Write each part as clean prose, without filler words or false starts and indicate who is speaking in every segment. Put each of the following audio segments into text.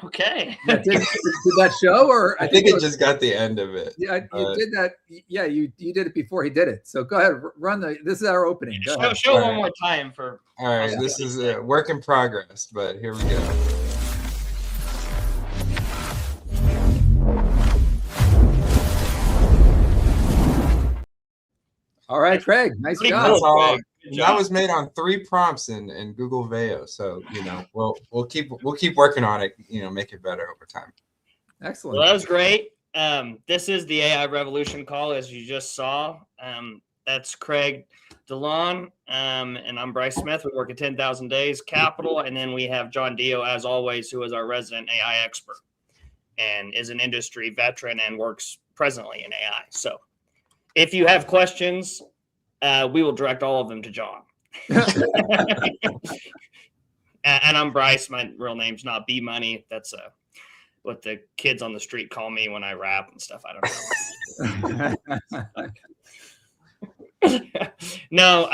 Speaker 1: Okay.
Speaker 2: Did that show, or
Speaker 3: I think it just got the end of it.
Speaker 2: Yeah, you did that. Yeah, you did it before he did it. So go ahead, run this is our opening. Go ahead.
Speaker 1: Show one more time for.
Speaker 3: All right, this is a work in progress, but here we go.
Speaker 2: All right, Craig, nice job.
Speaker 3: That's all. That was made on 3 prompts in Google Veo, so we'll keep working on it. Make it better over time.
Speaker 2: Excellent.
Speaker 1: Well, that was great. This is the AI Revolution call, as you just saw. That's Craig Delaune, and I'm Bryce Smith. We work at 10,000 Days Capital, and then we have John Dio, as always, who is our resident AI expert and is an industry veteran and works presently in AI. So if you have questions, we will direct all of them to John. And I'm Bryce. My real name's not B Money. That's what the kids on the street call me when I rap and stuff. I don't know. No.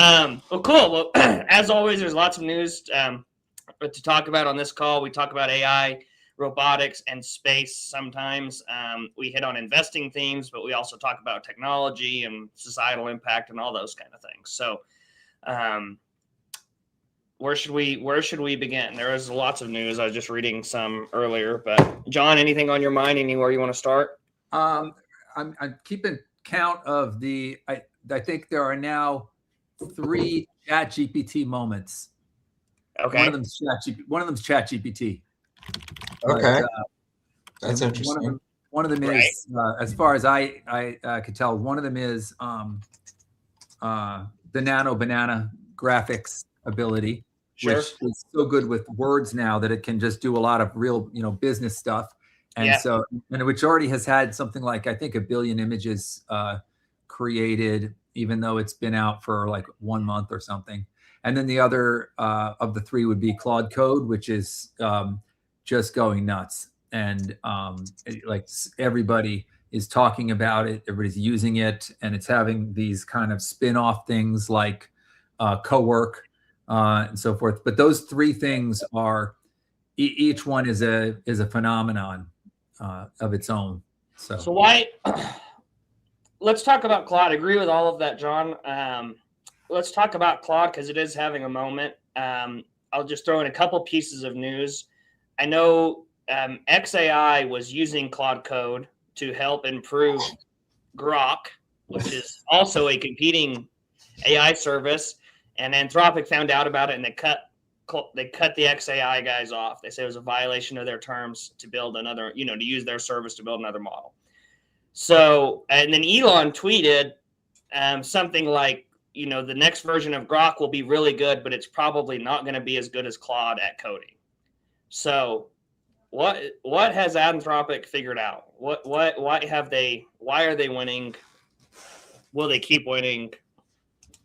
Speaker 1: Well, cool. Well, as always, there's lots of news to talk about on this call. We talk about AI, robotics, and space sometimes. We hit on investing themes, but we also talk about technology and societal impact and all those kind of things. So where should we begin? There is lots of news. I was just reading some earlier, but John, anything on your mind? Anywhere you want to start?
Speaker 2: I'm keeping count of I think there are now 3 ChatGPT moments.
Speaker 1: Okay.
Speaker 2: One of them's ChatGPT.
Speaker 3: Okay.
Speaker 2: But,
Speaker 3: That's interesting.
Speaker 2: One of them is, as far as I could tell, one of them is the Nano Banana graphics ability,
Speaker 1: Sure.
Speaker 2: which is so good with words now that it can just do a lot of real, business stuff. And so, which already has had something like, I think, 1 billion images created, even though it's been out for like 1 month or something. And then the other of the 3 would be Claude Code, which is just going nuts. And like everybody is talking about it, everybody's using it, and it's having these kind of spin-off things like Cowork and so forth. But those 3 things are each one is a phenomenon of its own. So
Speaker 1: why? Let's talk about Claude. I agree with all of that, John. Let's talk about Claude because it is having a moment. I'll just throw in a couple pieces of news. I know XAI was using Claude Code to help improve Grok, which is also a competing AI service, and Anthropic found out about it and they cut the XAI guys off. They say it was a violation of their terms to build another, to use their service to build another model. So, and then Elon tweeted something like, the next version of Grok will be really good, but it's probably not going to be as good as Claude at coding. So what has Anthropic figured out? Why are they winning? Will they keep winning?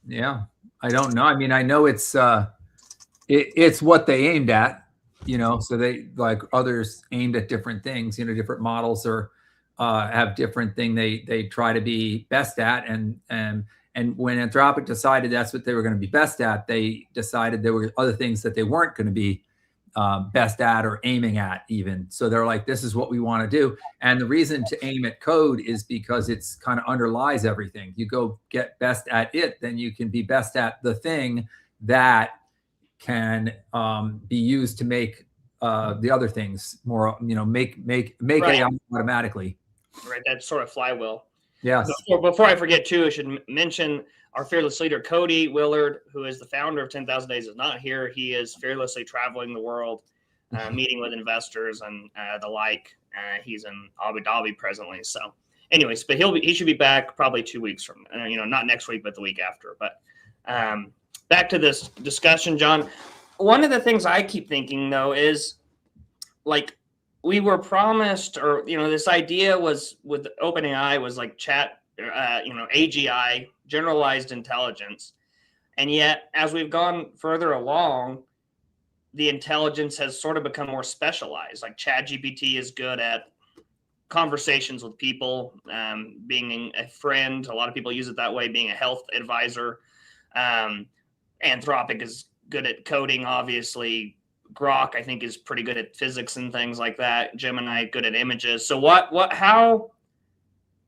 Speaker 2: Yeah, I don't know. I mean, I know it's what they aimed at, so they, like others, aimed at different things, different models or have different thing they try to be best at. And when Anthropic decided that's what they were going to be best at, they decided there were other things that they weren't going to be best at or aiming at even. So they're like, this is what we want to do. And the reason to aim at code is because it's kind of underlies everything. You go get best at it, then you can be best at the thing that can be used to make the other things more, make
Speaker 1: Right.
Speaker 2: AI automatically.
Speaker 1: Right, that sort of flywheel.
Speaker 2: Yes.
Speaker 1: Before I forget, too, I should mention our fearless leader, Cody Willard, who is the founder of 10,000 Days, is not here. He is fearlessly traveling the world, meeting with investors and the like. He's in Abu Dhabi presently. So, anyways, but he should be back probably 2 weeks from, not next week, but the week after. But back to this discussion, John. One of the things I keep thinking, though, is like, we were promised, or this idea was with OpenAI was like AGI, generalized intelligence, and yet as we've gone further along, the intelligence has sort of become more specialized. Like ChatGPT is good at conversations with people, being a friend. A lot of people use it that way, being a health advisor. Anthropic is good at coding, obviously. Grok, I think, is pretty good at physics and things like that. Gemini, good at images. So how,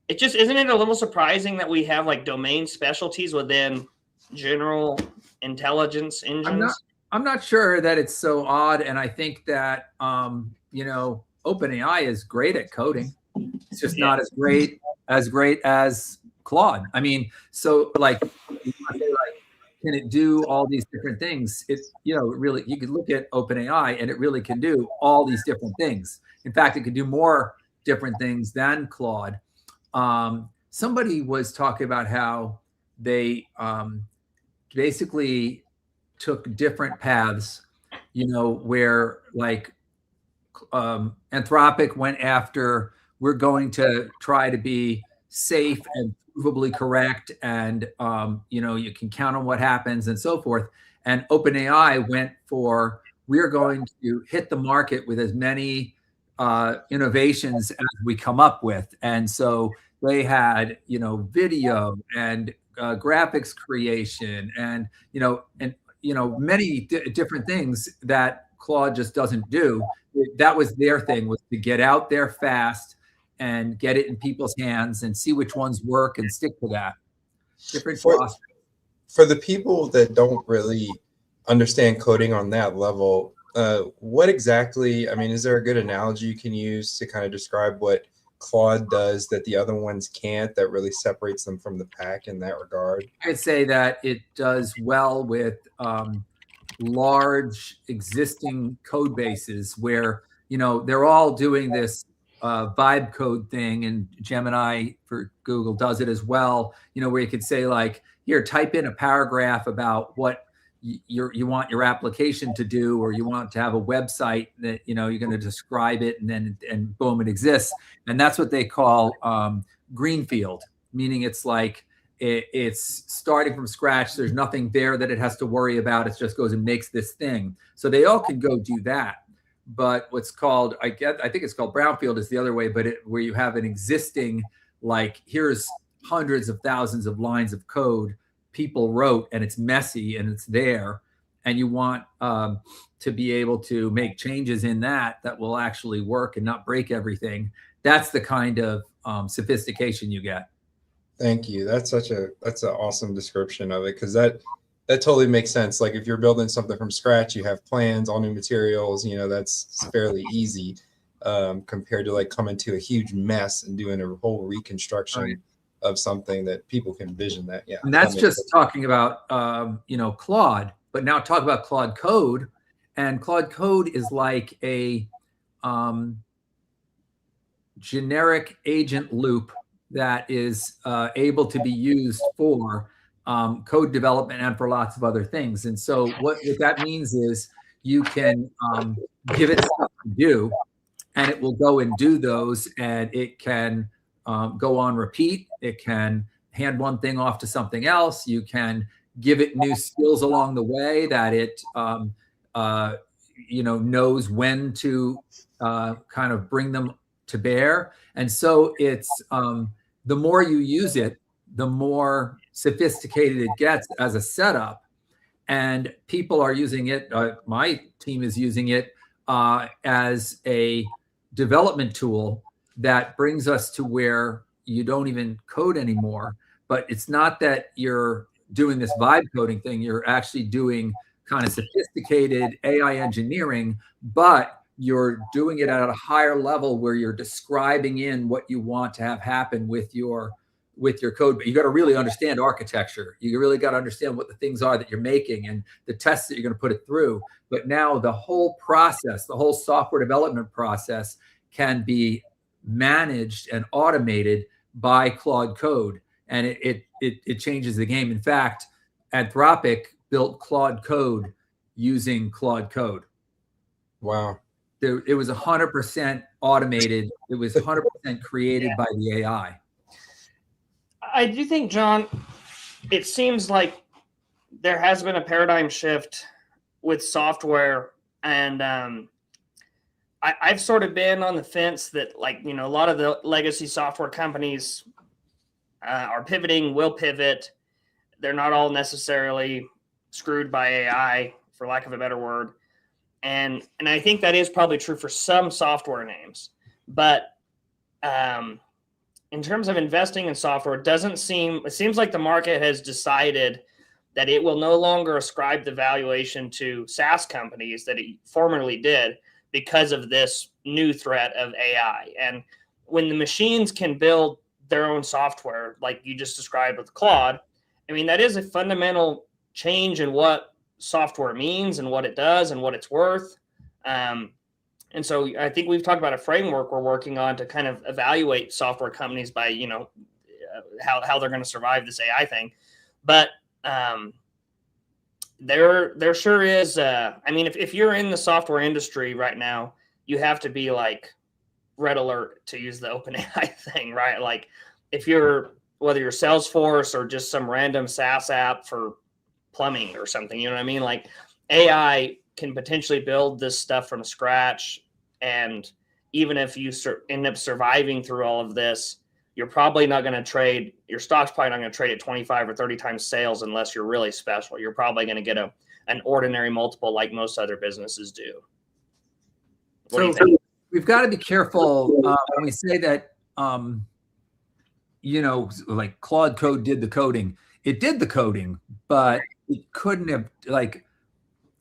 Speaker 1: it just, isn't it a little surprising that we have like domain specialties within general intelligence engines?
Speaker 2: I'm not sure that it's so odd. And I think that, OpenAI is great at coding. It's just not as great as Claude. I mean, so like, can it do all these different things? It, really, you could look at OpenAI and it really can do all these different things. In fact, it could do more different things than Claude. Somebody was talking about how they basically took different paths, where like Anthropic went after, we're going to try to be safe and provably correct, and you can count on what happens and so forth. And OpenAI went for, we're going to hit the market with as many innovations as we come up with. And so they had video and graphics creation and many different things that Claude just doesn't do. That was their thing, was to get out there fast and get it in people's hands and see which ones work and stick to that. Different
Speaker 3: for the people that don't really understand coding on that level, what exactly, I mean, is there a good analogy you can use to kind of describe what Claude does that the other ones can't, that really separates them from the pack in that regard?
Speaker 2: I'd say that it does well with large existing code bases where, they're all doing this vibe code thing, and Gemini for Google does it as well, where you could say like, here, type in a paragraph about what you want your application to do, or you want to have a website that, you're going to describe it, and boom, it exists. And that's what they call greenfield, meaning it's like, it's starting from scratch. There's nothing there that it has to worry about. It just goes and makes this thing. So they all can go do that. But what's called, I think it's called brownfield is the other way, but where you have an existing, like, here's hundreds of thousands of lines of code people wrote, and it's messy and it's there. And you want to be able to make changes in that will actually work and not break everything. That's the kind of sophistication you get.
Speaker 3: Thank you. That's an awesome description of it, because that totally makes sense. Like if you're building something from scratch, you have plans, all new materials, that's fairly easy compared to like coming to a huge mess and doing a whole reconstruction of something that people can envision that. Yeah.
Speaker 2: And that's just talking about, Claude, but now talk about Claude Code. And Claude Code is like a generic agent loop that is able to be used for code development and for lots of other things. And so what that means is you can give it stuff to do, and it will go and do those, and it can go on repeat. It can hand one thing off to something else. You can give it new skills along the way that it knows when to kind of bring them to bear. And so it's the more you use it, the more sophisticated it gets as a setup. And people are using it. My team is using it as a development tool that brings us to where you don't even code anymore. But it's not that you're doing this vibe coding thing. You're actually doing kind of sophisticated AI engineering, but you're doing it at a higher level where you're describing in what you want to have happen with your code. But you got to really understand architecture. You really got to understand what the things are that you're making and the tests that you're going to put it through. But now the whole process, the whole software development process can be managed and automated by Claude Code. And it changes the game. In fact, Anthropic built Claude Code using Claude Code.
Speaker 3: Wow.
Speaker 2: It was 100% automated. It was 100% created by the AI.
Speaker 1: I do think, John, it seems like there has been a paradigm shift with software, and I've sort of been on the fence that, like, a lot of the legacy software companies are pivoting, will pivot. They're not all necessarily screwed by AI, for lack of a better word. and I think that is probably true for some software names, but in terms of investing in software, it seems like the market has decided that it will no longer ascribe the valuation to SaaS companies that it formerly did because of this new threat of AI. And when the machines can build their own software, like you just described with Claude, I mean, that is a fundamental change in what software means and what it does and what it's worth. And so I think we've talked about a framework we're working on to kind of evaluate software companies by, how they're going to survive this AI thing. But there sure is. I mean, if you're in the software industry right now, you have to be like red alert, to use the OpenAI thing, right? Like whether you're Salesforce or just some random SaaS app for plumbing or something, you know what I mean? Like AI can potentially build this stuff from scratch. And even if you end up surviving through all of this, you're probably not going to trade. Your stock's probably not going to trade at 25 or 30 times sales unless you're really special. You're probably going to get an ordinary multiple like most other businesses do.
Speaker 2: So we've got to be careful when we say that, like Claude Code did the coding. It did the coding, but it couldn't have, like,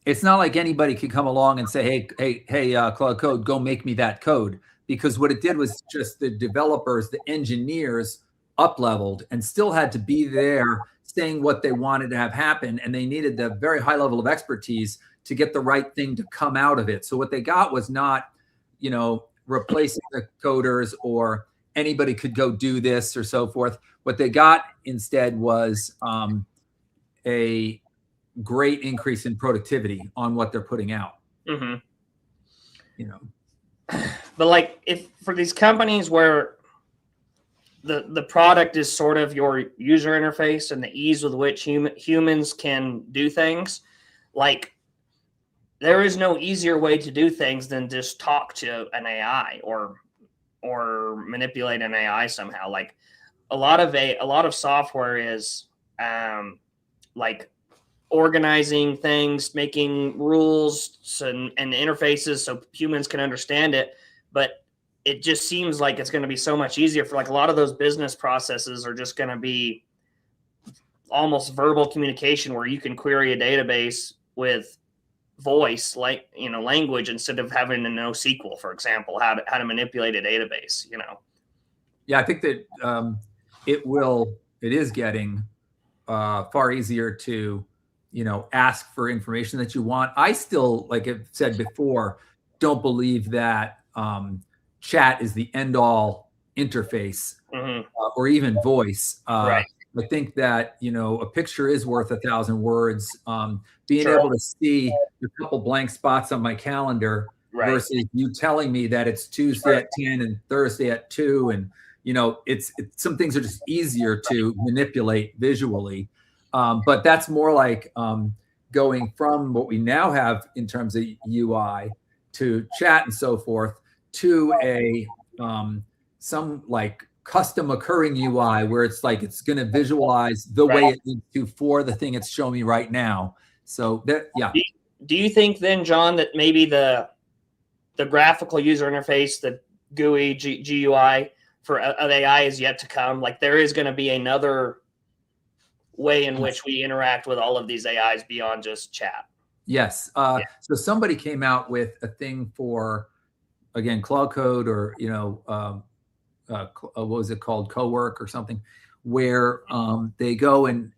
Speaker 2: it's not like anybody could come along and say, hey, Claude Code, go make me that code. Because what it did was just the developers, the engineers up-leveled and still had to be there saying what they wanted to have happen. And they needed the very high level of expertise to get the right thing to come out of it. So what they got was not, replacing the coders or anybody could go do this or so forth. What they got instead was a great increase in productivity on what they're putting out.
Speaker 1: Mm-hmm. But like, if for these companies where the product is sort of your user interface and the ease with which humans can do things, like there is no easier way to do things than just talk to an AI or manipulate an AI somehow. Like a lot of software is like organizing things, making rules and interfaces so humans can understand it. But it just seems like it's going to be so much easier for, like, a lot of those business processes are just going to be almost verbal communication where you can query a database with voice, like, language, instead of having to know SQL, for example, how to manipulate a database,
Speaker 2: Yeah, I think that it is getting far easier to, ask for information that you want. I still, like I've said before, don't believe that chat is the end all interface, or even voice.
Speaker 1: Right.
Speaker 2: I think that, a picture is worth 1,000 words. Being able to see a couple blank spots on my calendar versus you telling me that it's Tuesday at 10 and Thursday at 2. And, it's some things are just easier to manipulate visually. But that's more like going from what we now have in terms of UI to chat and so forth to a some like custom occurring UI where it's like it's going to visualize the way it needs to for the thing it's showing me right now. So that, yeah.
Speaker 1: Do you think then, John, that maybe the graphical user interface, the GUI, GUI for AI is yet to come? Like there is going to be another way in which we interact with all of these AIs beyond just chat.
Speaker 2: Yes. So somebody came out with a thing for, again, Claude Code or, what was it called? Cowork or something, where they go and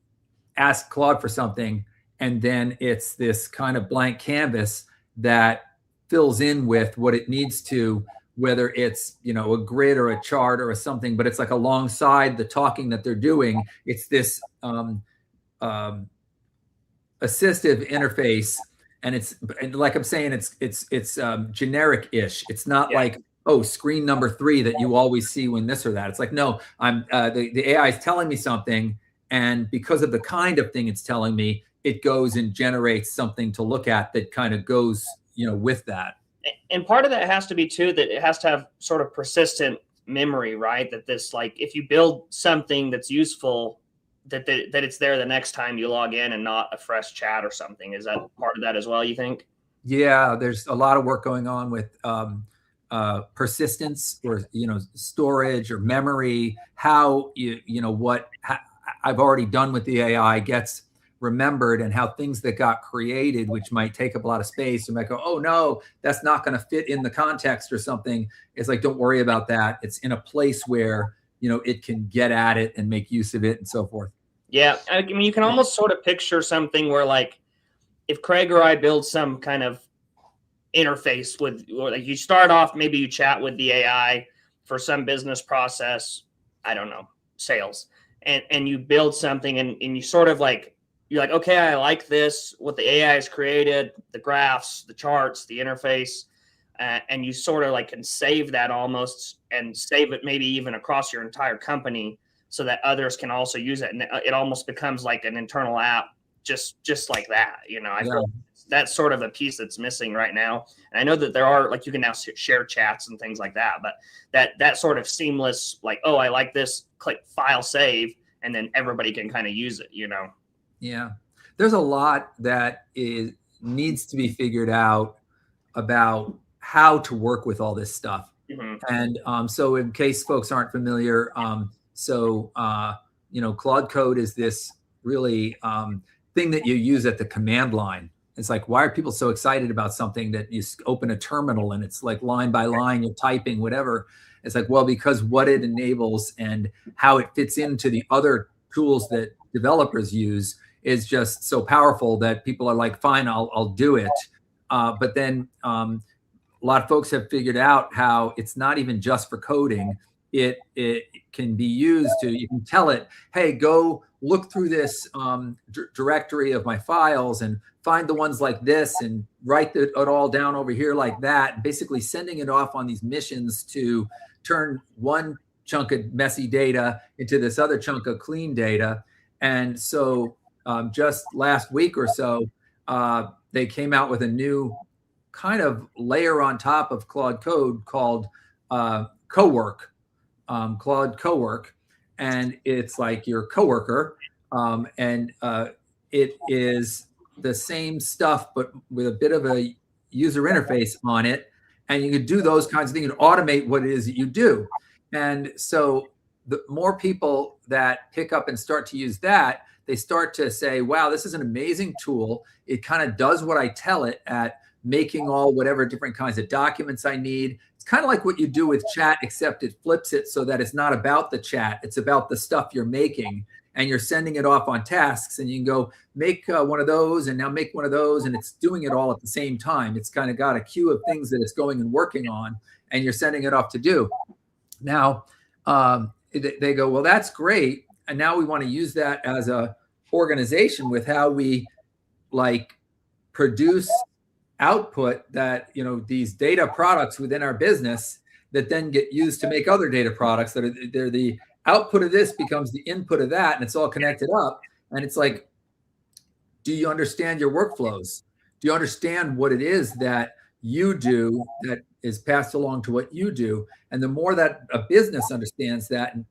Speaker 2: ask Claude for something. And then it's this kind of blank canvas that fills in with what it needs to, whether it's, a grid or a chart or something, but it's like alongside the talking that they're doing. It's this assistive interface. And like I'm saying, it's generic-ish. It's not like, oh, screen number 3 that you always see when this or that. It's like, no, I'm the AI is telling me something, and because of the kind of thing it's telling me, it goes and generates something to look at that kind of goes, with that.
Speaker 1: And part of that has to be too that it has to have sort of persistent memory, right? That this, like, if you build something that's useful, that it's there the next time you log in and not a fresh chat or something. Is that part of that as well, you think?
Speaker 2: Yeah, there's a lot of work going on with persistence, or storage or memory. How I've already done with the AI gets remembered, and how things that got created, which might take up a lot of space, you might go, oh no, that's not going to fit in the context or something. It's like, don't worry about that. It's in a place where it can get at it and make use of it and so forth.
Speaker 1: Yeah, I mean, you can almost sort of picture something where, like, if Craig or I build some kind of interface with, or like, you start off, maybe you chat with the AI for some business process, I don't know, sales, and you build something, and you sort of like, you're like, okay, I like this, what the AI has created, the graphs, the charts, the interface, and you sort of like can save that almost, and save it maybe even across your entire company, so that others can also use it, and it almost becomes like an internal app, just like that. I feel that's sort of a piece that's missing right now. And I know that there are, like, you can now share chats and things like that, but that sort of seamless, like, oh, I like this, click file save, and then everybody can kind of use it.
Speaker 2: Yeah, there's a lot that needs to be figured out about how to work with all this stuff.
Speaker 1: Mm-hmm.
Speaker 2: And so, in case folks aren't familiar, Claude Code is this really thing that you use at the command line. It's like, why are people so excited about something that you open a terminal and it's like line by line, you're typing whatever? It's like, well, because what it enables and how it fits into the other tools that developers use is just so powerful that people are like, fine, I'll do it. But then a lot of folks have figured out how it's not even just for coding. It can be used to, you can tell it, hey, go look through this directory of my files and find the ones like this and write it all down over here like that, basically sending it off on these missions to turn one chunk of messy data into this other chunk of clean data. And so just last week or so, they came out with a new kind of layer on top of Claude Code called Cowork, Claude Cowork. And it's like your coworker, and it is the same stuff, but with a bit of a user interface on it. And you can do those kinds of things and automate what it is that you do. And so the more people that pick up and start to use that, they start to say, wow, this is an amazing tool. It kind of does what I tell it at making all whatever different kinds of documents I need. It's kind of like what you do with chat, except it flips it so that it's not about the chat. It's about the stuff you're making, and you're sending it off on tasks, and you can go make one of those and now make one of those, and it's doing it all at the same time. It's kind of got a queue of things that it's going and working on, and you're sending it off to do. Now, they go, well, that's great. And now we want to use that as a organization with how we like produce output that, these data products within our business that then get used to make other data products that they're the output of this becomes the input of that, and it's all connected up. And it's like, do you understand your workflows? Do you understand what it is that you do that is passed along to what you do? And the more that a business understands that and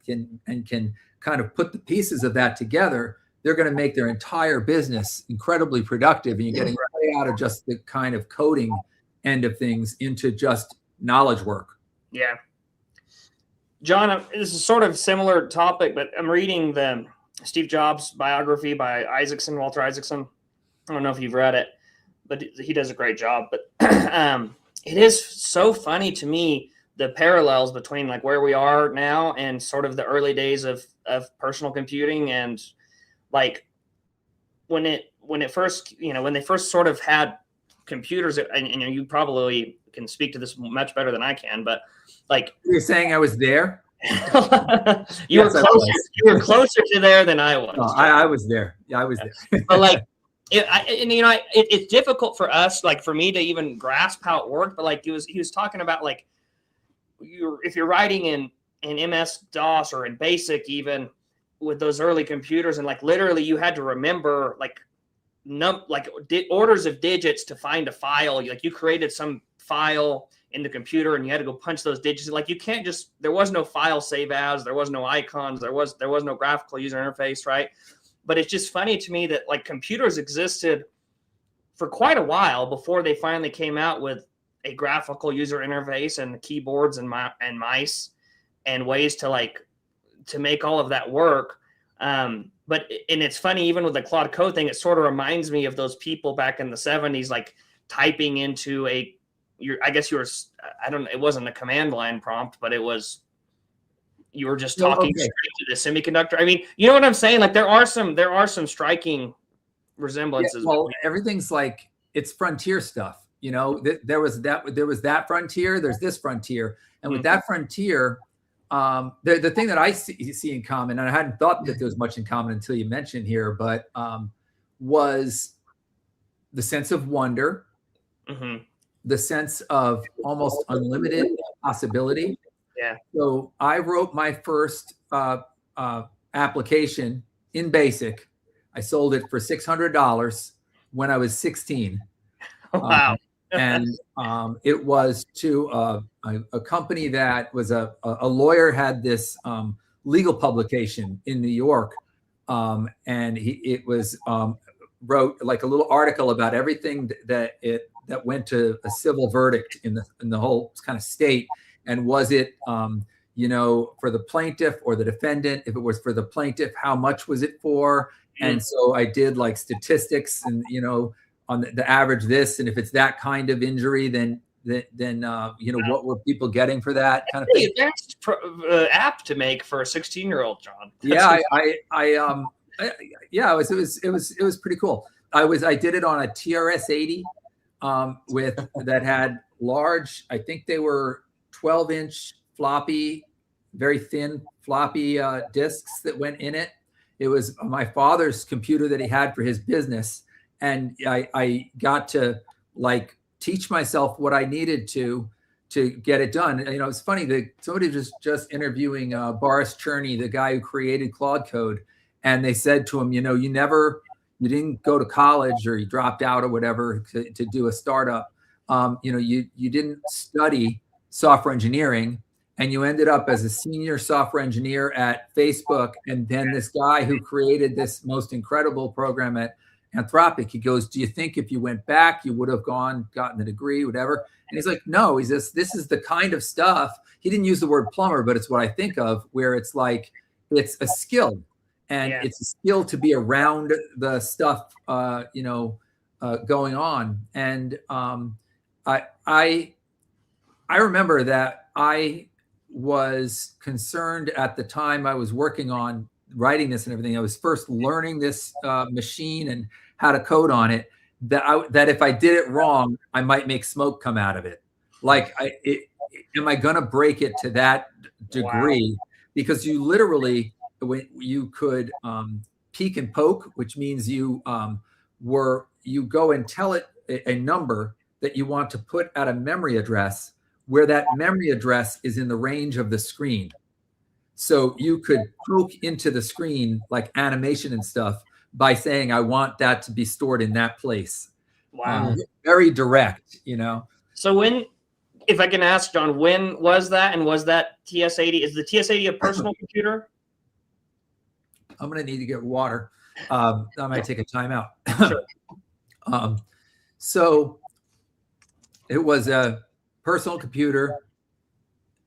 Speaker 2: can kind of put the pieces of that together, they're going to make their entire business incredibly productive. And you're getting right out of just the kind of coding end of things into just knowledge work.
Speaker 1: Yeah. John, this is sort of a similar topic, but I'm reading the Steve Jobs biography by Walter Isaacson. I don't know if you've read it, but he does a great job. But it is so funny to me, the parallels between like where we are now and sort of the early days of personal computing, and like when they first sort of had computers, and you probably can speak to this much better than I can, but like,
Speaker 2: you're saying I was there.
Speaker 1: You were closer to there than I was.
Speaker 2: I was there. Yeah, I was there.
Speaker 1: But like, it's difficult for us, like for me to even grasp how it worked. But like he was talking about, like, if you're writing in MS DOS or in BASIC, even with those early computers, and like literally you had to remember like orders of digits to find a file. Like you created some file in the computer and you had to go punch those digits. Like you can't just, there was no file save as, there was no icons, there was no graphical user interface, right? But it's just funny to me that like computers existed for quite a while before they finally came out with a graphical user interface and keyboards and mice and ways to make all of that work. But it's funny, even with the Claude Code thing, it sort of reminds me of those people back in the 70s, like typing into it wasn't a command line prompt, but you were just talking straight to the semiconductor. I mean, you know what I'm saying? Like there are some striking resemblances.
Speaker 2: Yeah, well, everything's like, it's frontier stuff. You know, there was that frontier, there's this frontier. And with that frontier, the thing that I see in common, and I hadn't thought that there was much in common until you mentioned here, but was the sense of wonder, the sense of almost unlimited possibility.
Speaker 1: Yeah.
Speaker 2: So I wrote my first application in BASIC. I sold it for $600 when I was 16.
Speaker 1: Wow.
Speaker 2: And it was to a company that was a lawyer had this legal publication in New York, and it wrote like a little article about everything that went to a civil verdict in the whole kind of state, and was it for the plaintiff or the defendant? If it was for the plaintiff, how much was it for? And so I did like statistics and on the average this, and if it's that kind of injury, then what were people getting for that kind of thing?
Speaker 1: That's app to make for a 16-year-old, John.
Speaker 2: Yeah, it was pretty cool. I did it on a TRS-80 that had large, I think they were 12-inch floppy, very thin floppy disks that went in it. It was my father's computer that he had for his business. And I got to like teach myself what I needed to get it done. It's funny that somebody was just interviewing Boris Cherny, the guy who created Claude Code, and they said to him, you didn't go to college or you dropped out or whatever to do a startup. You didn't study software engineering, and you ended up as a senior software engineer at Facebook, and then this guy who created this most incredible program at Anthropic, he goes, do you think if you went back, you would have gotten the degree, whatever? And he's like, no, this is the kind of stuff. He didn't use the word plumber, but it's what I think of, where it's like, it's a skill, and it's a skill to be around the stuff, going on. And I remember that I was concerned at the time I was working on writing this and everything. I was first learning this machine and how to code on it, that if I did it wrong, I might make smoke come out of it. Like, am I going to break it to that degree? Wow. Because you literally, you could peek and poke, which means you go and tell it a number that you want to put at a memory address, where that memory address is in the range of the screen. So you could poke into the screen like animation and stuff by saying, I want that to be stored in that place.
Speaker 1: Wow.
Speaker 2: Very direct,
Speaker 1: So if I can ask, John, when was that? And was that TS-80? Is the TS-80 a personal computer?
Speaker 2: I'm going to need to get water. I might take a timeout.
Speaker 1: Sure.
Speaker 2: So it was a personal computer,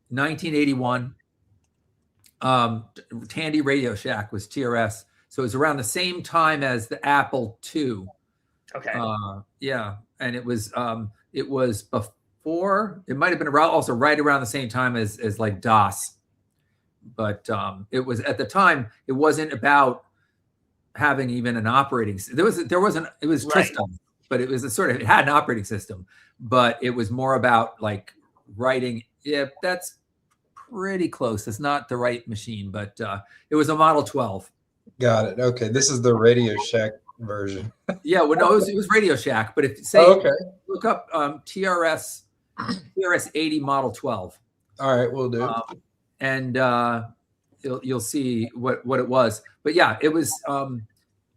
Speaker 2: 1981. Tandy Radio Shack was TRS. So it was around the same time as the Apple II.
Speaker 1: Okay.
Speaker 2: And it was before, it might've been also right around the same time as like DOS. But it was, at the time, it wasn't about having even an operating system. It was Tristan, but it was it had an operating system, but it was more about like writing. Yeah, that's pretty close. It's not the right machine, but it was a Model 12.
Speaker 3: Got it. Okay, this is the Radio Shack version.
Speaker 2: Yeah, well, no, it was Radio Shack. But if look up TRS-80 Model 12.
Speaker 3: All right, we'll do.
Speaker 2: And you'll see what it was. But yeah, it was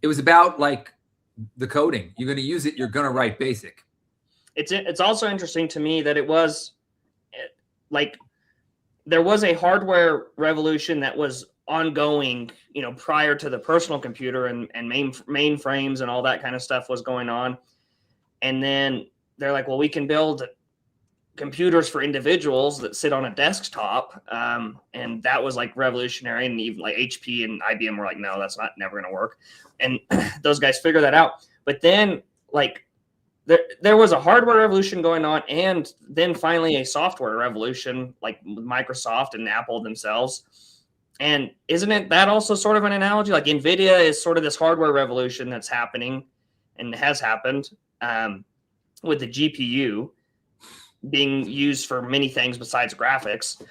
Speaker 2: about like the coding. You're going to use it. You're going to write BASIC.
Speaker 1: It's also interesting to me that it was like there was a hardware revolution that was ongoing, prior to the personal computer and mainframes and all that kind of stuff was going on. And then they're like, well, we can build computers for individuals that sit on a desktop. And that was like revolutionary. And even like HP and IBM were like, no, that's never going to work. And those guys figured that out. But then like there was a hardware revolution going on, and then finally a software revolution, like Microsoft and Apple themselves. And isn't it that also sort of an analogy? Like NVIDIA is sort of this hardware revolution that's happening and has happened with the GPU being used for many things besides graphics.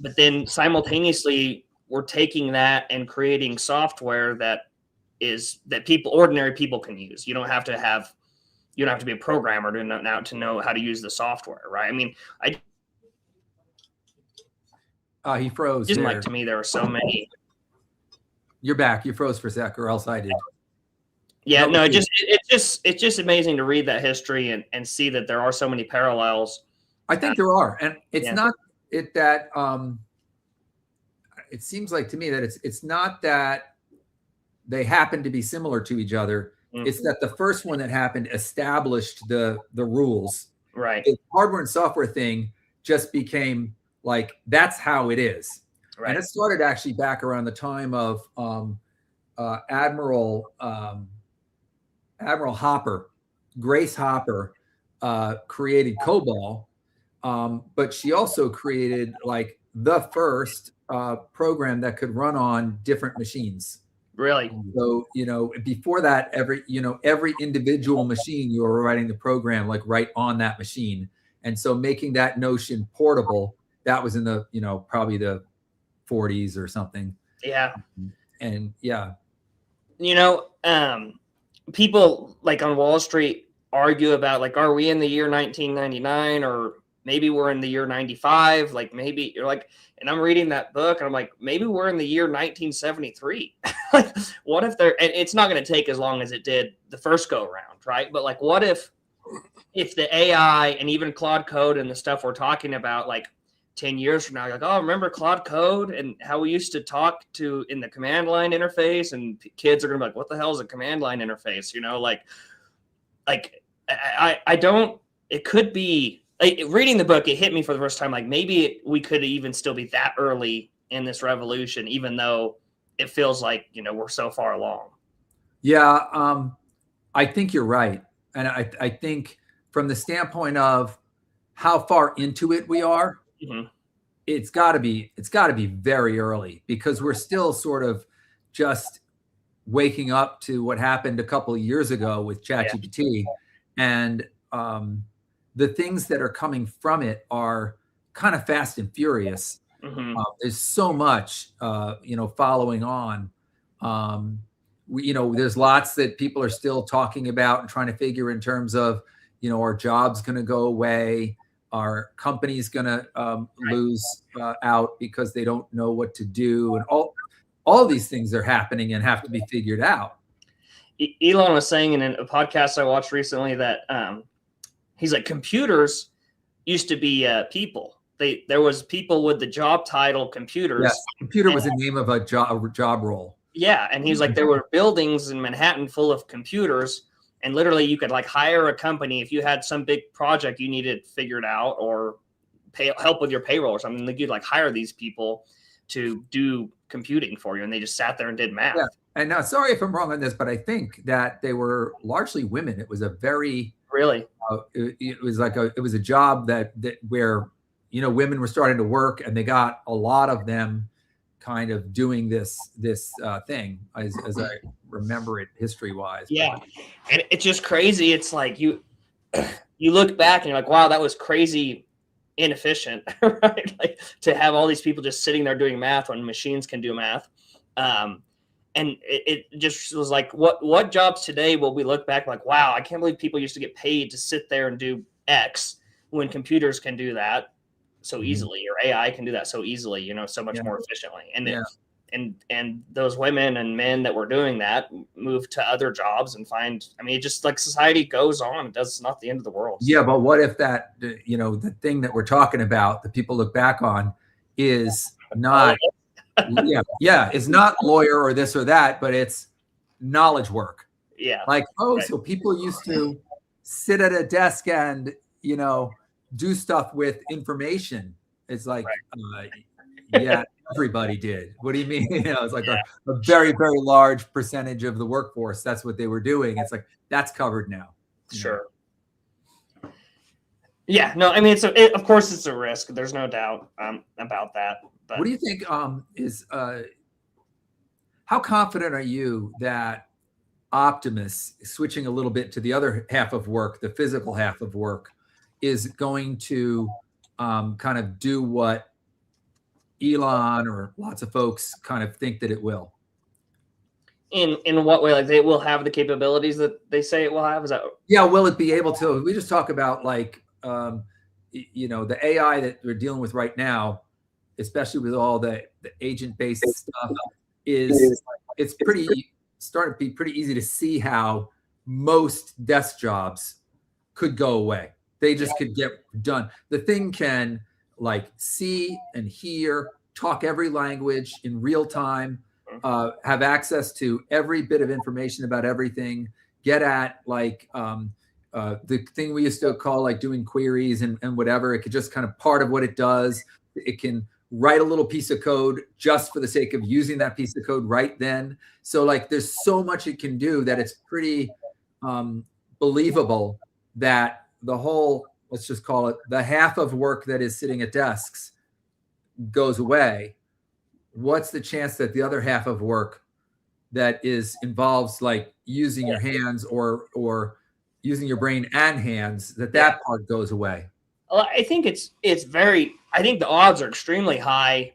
Speaker 1: But then simultaneously, we're taking that and creating software that ordinary people can use. You don't have to be a programmer to know how to use the software, right? I mean,
Speaker 2: He froze.
Speaker 1: Just like, to me, there are so many.
Speaker 2: You're back. You froze for a sec, or else I did.
Speaker 1: Yeah, no, it's just amazing to read that history and see that there are so many parallels.
Speaker 2: I think there are, and it's not that. It seems like to me that it's not that they happen to be similar to each other. Mm-hmm. It's that the first one that happened established the rules.
Speaker 1: Right.
Speaker 2: The hardware and software thing just became like, that's how it is. Right. And it started actually back around the time of Admiral Hopper. Grace Hopper created COBOL, but she also created like the first program that could run on different machines.
Speaker 1: Really?
Speaker 2: So, before that, every individual machine, you were writing the program like right on that machine. And so making that notion portable, that was in the, probably the 40s or something.
Speaker 1: Yeah.
Speaker 2: And yeah.
Speaker 1: People like on Wall Street argue about like, are we in the year 1999 or maybe we're in the year 95? Like maybe you're like, and I'm reading that book and I'm like, maybe we're in the year 1973. Like, what if and it's not going to take as long as it did the first go around, right? But like, what if the AI and even Claude Code and the stuff we're talking about, like 10 years from now, you're like, oh, remember Claude Code and how we used to talk to in the command line interface, and kids are going to be like, what the hell is a command line interface? I don't, it could be, reading the book, it hit me for the first time. Like maybe we could even still be that early in this revolution, even though it feels like, we're so far along.
Speaker 2: Yeah. I think you're right. And I think from the standpoint of how far into it we are, mm-hmm. it's gotta be very early, because we're still sort of just waking up to what happened a couple of years ago with ChatGPT. And the things that are coming from it are kind of fast and furious. Mm-hmm. There's so much, following on. There's lots that people are still talking about and trying to figure in terms of, are jobs going to go away? Are companies going to lose out because they don't know what to do? And all these things are happening and have to be figured out.
Speaker 1: Elon was saying in a podcast I watched recently that he's like, computers used to be people. There was people with the job title computers.
Speaker 2: Yes, computer was the name of a job role.
Speaker 1: Yeah, and he's like, there were buildings in Manhattan full of computers, and literally you could like hire a company if you had some big project you needed figured out or help with your payroll or something. Like you'd like hire these people to do computing for you, and they just sat there and did math.
Speaker 2: Yeah. And now, sorry if I'm wrong on this, but I think that they were largely women. It was a very it was a job that where women were starting to work, and they got a lot of them kind of doing this thing as I remember it history wise.
Speaker 1: Yeah, and it's just crazy. It's like you look back and you're like, wow, that was crazy inefficient, right? Like to have all these people just sitting there doing math when machines can do math. And it just was like, what jobs today will we look back like, wow, I can't believe people used to get paid to sit there and do X when computers can do that so easily, or AI can do that so easily, so much more efficiently. And and those women and men that were doing that move to other jobs and it just like society goes on. It's not the end of the world.
Speaker 2: Yeah, but what if that, the thing that we're talking about that people look back on is not it's not lawyer or this or that, but it's knowledge work.
Speaker 1: Yeah.
Speaker 2: Like, so people used to sit at a desk and, you know, do stuff with information. It's like, yeah, everybody did. What do you mean? You know, it's like a very, very large percentage of the workforce. That's what they were doing. It's like, that's covered now.
Speaker 1: Sure. Yeah, no, I mean, of course it's a risk. There's no doubt about that. But
Speaker 2: what do you think how confident are you that Optimus, switching a little bit to the other half of work, the physical half of work, is going to kind of do what Elon or lots of folks kind of think that it will?
Speaker 1: In what way? Like they will have the capabilities that they say it will have? Is that?
Speaker 2: Yeah, will it be able to? We just talk about like, you know, the AI that we're dealing with right now, especially with all the agent-based stuff, it's starting to be pretty easy to see how most desk jobs could go away. They just could get done. The thing can like see and hear, talk every language in real time, have access to every bit of information about everything, get at like the thing we used to call like doing queries and whatever. It could just kind of part of what it does. It can write a little piece of code just for the sake of using that piece of code right then. So like there's so much it can do that it's pretty believable that the whole, let's just call it the half of work that is sitting at desks goes away. What's the chance that the other half of work that involves like using your hands or using your brain and hands, that part goes away?
Speaker 1: Well, I think I think the odds are extremely high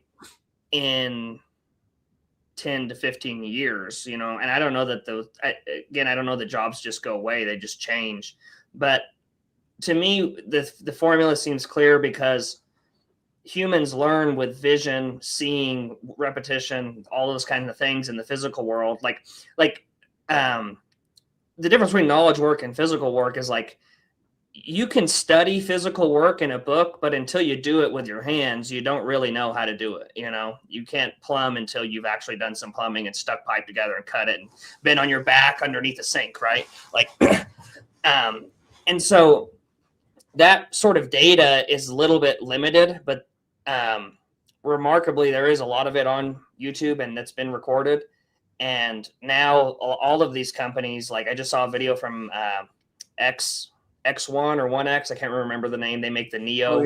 Speaker 1: in 10 to 15 years, you know, and I don't know that I don't know that jobs just go away. They just change. But to me, the formula seems clear because humans learn with vision, seeing, repetition, all those kinds of things in the physical world. Like the difference between knowledge work and physical work is like, you can study physical work in a book, but until you do it with your hands, you don't really know how to do it. You know, you can't plumb until you've actually done some plumbing and stuck pipe together and cut it and been on your back underneath the sink, right? Like, and so that sort of data is a little bit limited, but remarkably, there is a lot of it on YouTube and that's been recorded. And now all of these companies, like I just saw a video from X1 or 1X, I can't remember the name. They make the Neo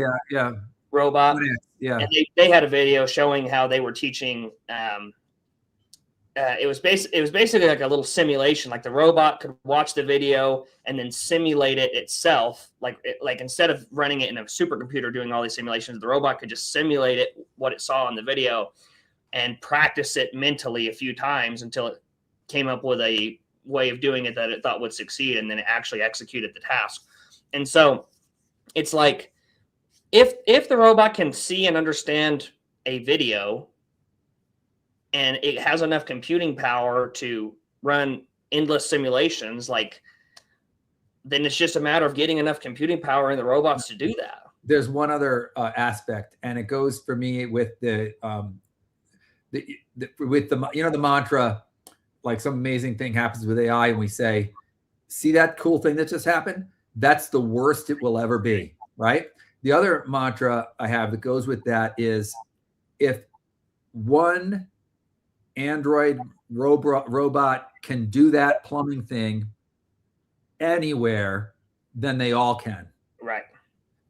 Speaker 1: robot.
Speaker 2: Yeah.
Speaker 1: And they had a video showing how they were teaching. It was basically like a little simulation. Like the robot could watch the video and then simulate it itself. Like instead of running it in a supercomputer doing all these simulations, the robot could just simulate it, what it saw in the video, and practice it mentally a few times until it came up with a way of doing it that it thought would succeed, and then it actually executed the task. And so it's like if the robot can see and understand a video and it has enough computing power to run endless simulations, like then it's just a matter of getting enough computing power in the robots to do that.
Speaker 2: There's one other aspect, and it goes for me with the mantra, like some amazing thing happens with AI and we say, see that cool thing that just happened? That's the worst it will ever be, right? The other mantra I have that goes with that is, if one Android robot can do that plumbing thing anywhere, then they all can.
Speaker 1: Right.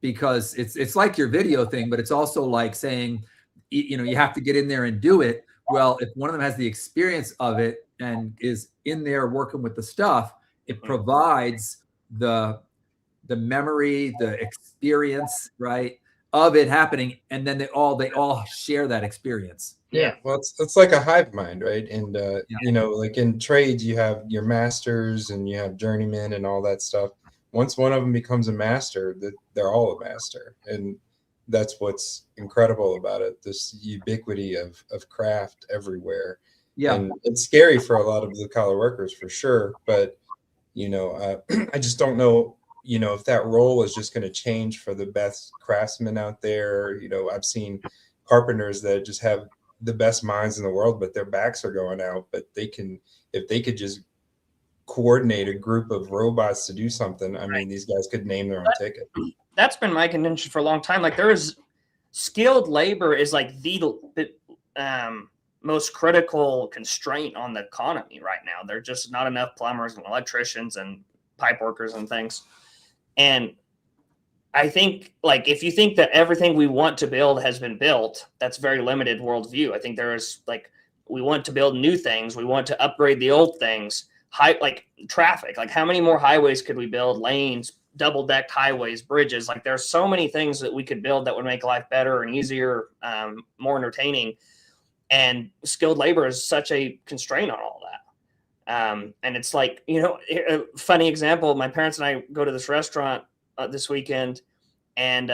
Speaker 2: Because it's like your video thing, but it's also like saying, you know, you have to get in there and do it. Well, if one of them has the experience of it and is in there working with the stuff, it provides the memory, the experience, right, of it happening, and then they all share that experience.
Speaker 1: Yeah.
Speaker 3: Well, it's like a hive mind, right? And you know, like in trades, you have your masters and you have journeymen and all that stuff. Once one of them becomes a master, they're all a master, and that's what's incredible about it. This ubiquity of craft everywhere.
Speaker 2: Yeah,
Speaker 3: and it's scary for a lot of blue collar workers for sure. But you know, I just don't know, you know, if that role is just going to change for the best craftsmen out there. You know, I've seen carpenters that just have the best minds in the world, but their backs are going out. But they can, if they could just coordinate a group of robots to do something, I mean, these guys could name their own ticket.
Speaker 1: That's been my contention for a long time. Like, there is skilled labor is like the most critical constraint on the economy right now. There's just not enough plumbers and electricians and pipe workers and things. And I think, like, if you think that everything we want to build has been built, that's very limited worldview. I think there is, like, we want to build new things. We want to upgrade the old things. Like traffic, like how many more highways could we build, lanes, double-decked highways, bridges? Like, there's so many things that we could build that would make life better and easier, more entertaining. And skilled labor is such a constraint on all that. And it's like, you know, a funny example, my parents and I go to this restaurant this weekend, and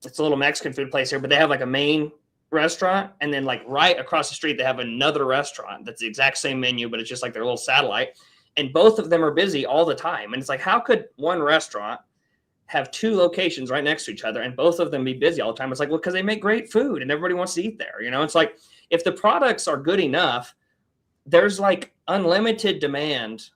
Speaker 1: it's a little Mexican food place here, but they have like a main restaurant, and then like right across the street they have another restaurant that's the exact same menu, but it's just like their little satellite, and both of them are busy all the time. And it's like, how could one restaurant have two locations right next to each other and both of them be busy all the time? It's like, well, because they make great food and everybody wants to eat there. You know, it's like, if the products are good enough, there's like unlimited demand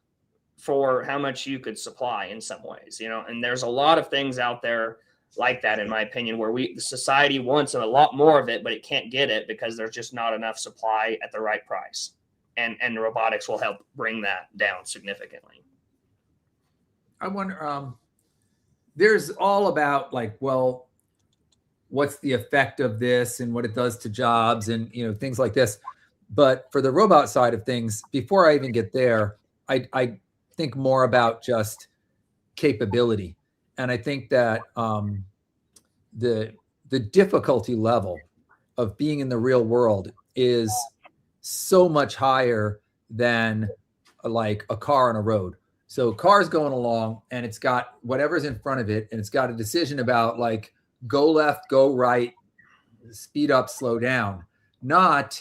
Speaker 1: for how much you could supply in some ways, you know. And there's a lot of things out there like that, in my opinion, where the society wants a lot more of it, but it can't get it because there's just not enough supply at the right price. And robotics will help bring that down significantly.
Speaker 2: I wonder, there's all about like, well, what's the effect of this and what it does to jobs and, you know, things like this. But for the robot side of things, before I even get there, I think more about just capability. And I think that the difficulty level of being in the real world is so much higher than like a car on a road. So car's going along and it's got whatever's in front of it, and it's got a decision about like go left, go right, speed up, slow down, not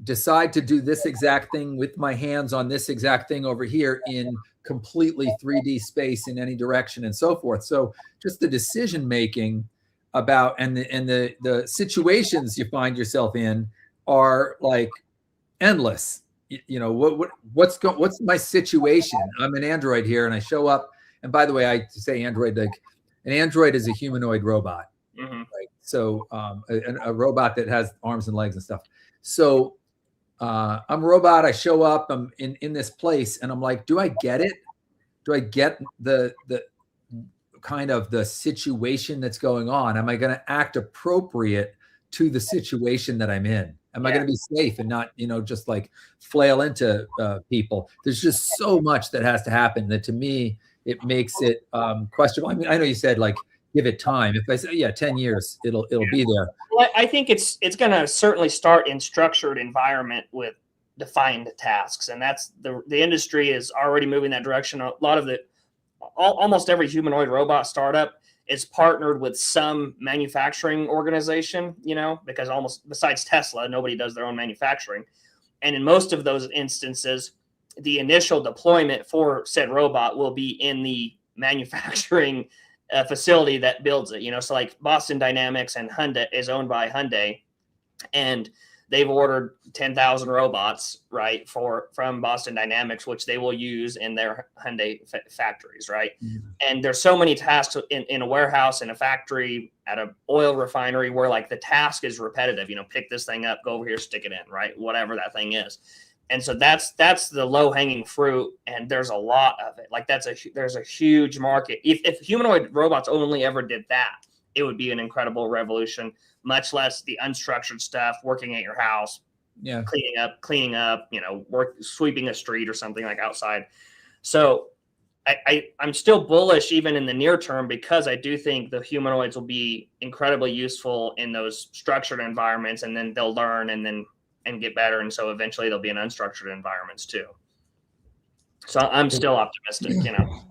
Speaker 2: decide to do this exact thing with my hands on this exact thing over here in completely 3D space in any direction and so forth. So just the decision making about and the situations you find yourself in are like endless. You know, what's my situation? I'm an android here and I show up, and by the way, I say android, like an android is a humanoid robot.
Speaker 1: Mm-hmm.
Speaker 2: Right? So a robot that has arms and legs and stuff. So I'm a robot. I show up. I'm in this place, and I'm like, do I get it? Do I get the kind of the situation that's going on? Am I going to act appropriate to the situation that I'm in? Am I going to be safe and not, you know, just like flail into people? There's just so much that has to happen that to me it makes it questionable. I mean, I know you said like give it time. If I say 10 years, it'll be there.
Speaker 1: Well, I think it's going to certainly start in structured environment with defined tasks, and that's the industry is already moving that direction. A lot of almost every humanoid robot startup is partnered with some manufacturing organization, you know, because almost besides Tesla, nobody does their own manufacturing. And in most of those instances, the initial deployment for said robot will be in the manufacturing facility that builds it, you know. So like Boston Dynamics and Hyundai is owned by Hyundai, and they've ordered 10,000 robots, right, from Boston Dynamics, which they will use in their Hyundai factories, right? Mm-hmm. And there's so many tasks in a warehouse, in a factory, at an oil refinery where like the task is repetitive, you know, pick this thing up, go over here, stick it in, right? Whatever that thing is. And so that's the low hanging fruit, and there's a lot of it. Like there's a huge market. If humanoid robots only ever did that, it would be an incredible revolution. Much less the unstructured stuff, working at your house, cleaning up, you know, sweeping a street or something like outside. So I'm still bullish even in the near term, because I do think the humanoids will be incredibly useful in those structured environments, and then they'll learn and get better. And so eventually they'll be in unstructured environments too. So I'm still optimistic, you know.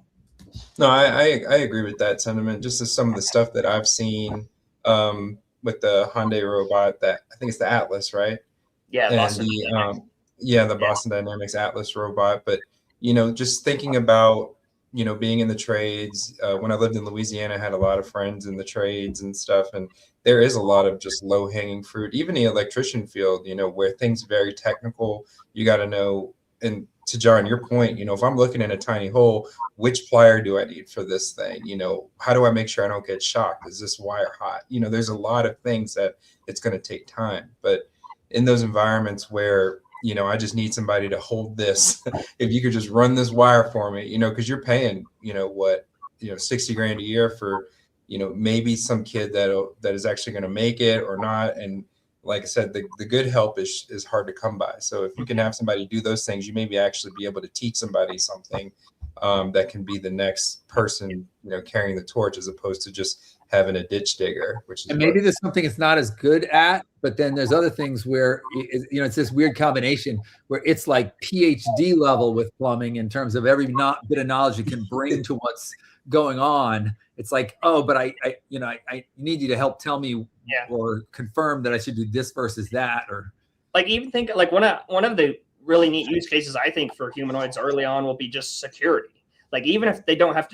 Speaker 3: No, I agree with that sentiment. Just as some of the stuff that I've seen with the Hyundai robot, that I think it's the Atlas, right?
Speaker 1: Yeah,
Speaker 3: and
Speaker 1: Boston
Speaker 3: the Boston Dynamics Atlas robot. But, you know, just thinking about, you know, being in the trades, when I lived in Louisiana, I had a lot of friends in the trades and stuff. And there is a lot of just low hanging fruit, even the electrician field, you know, where things are very technical. You got to know, and to John, your point, you know, if I'm looking in a tiny hole, which plier do I need for this thing? You know, how do I make sure I don't get shocked? Is this wire hot? You know, there's a lot of things that it's going to take time. But in those environments where, you know, I just need somebody to hold this, if you could just run this wire for me, you know, because you're paying, you know, what, you know, 60 grand a year for, you know, maybe some kid that is actually going to make it or not. And like I said, the good help is hard to come by. So if you can have somebody do those things, you maybe actually be able to teach somebody something that can be the next person, you know, carrying the torch, as opposed to just having a ditch digger, which is,
Speaker 2: and maybe there's something it's not as good at, but then there's other things where, you know, it's this weird combination where it's like PhD level with plumbing in terms of every bit of knowledge you can bring to what's going on. It's like, oh, but I you know, I need you to help tell me or confirm that I should do this versus that. Or
Speaker 1: like, even think like one of the really neat use cases I think for humanoids early on will be just security. Like, even if they don't have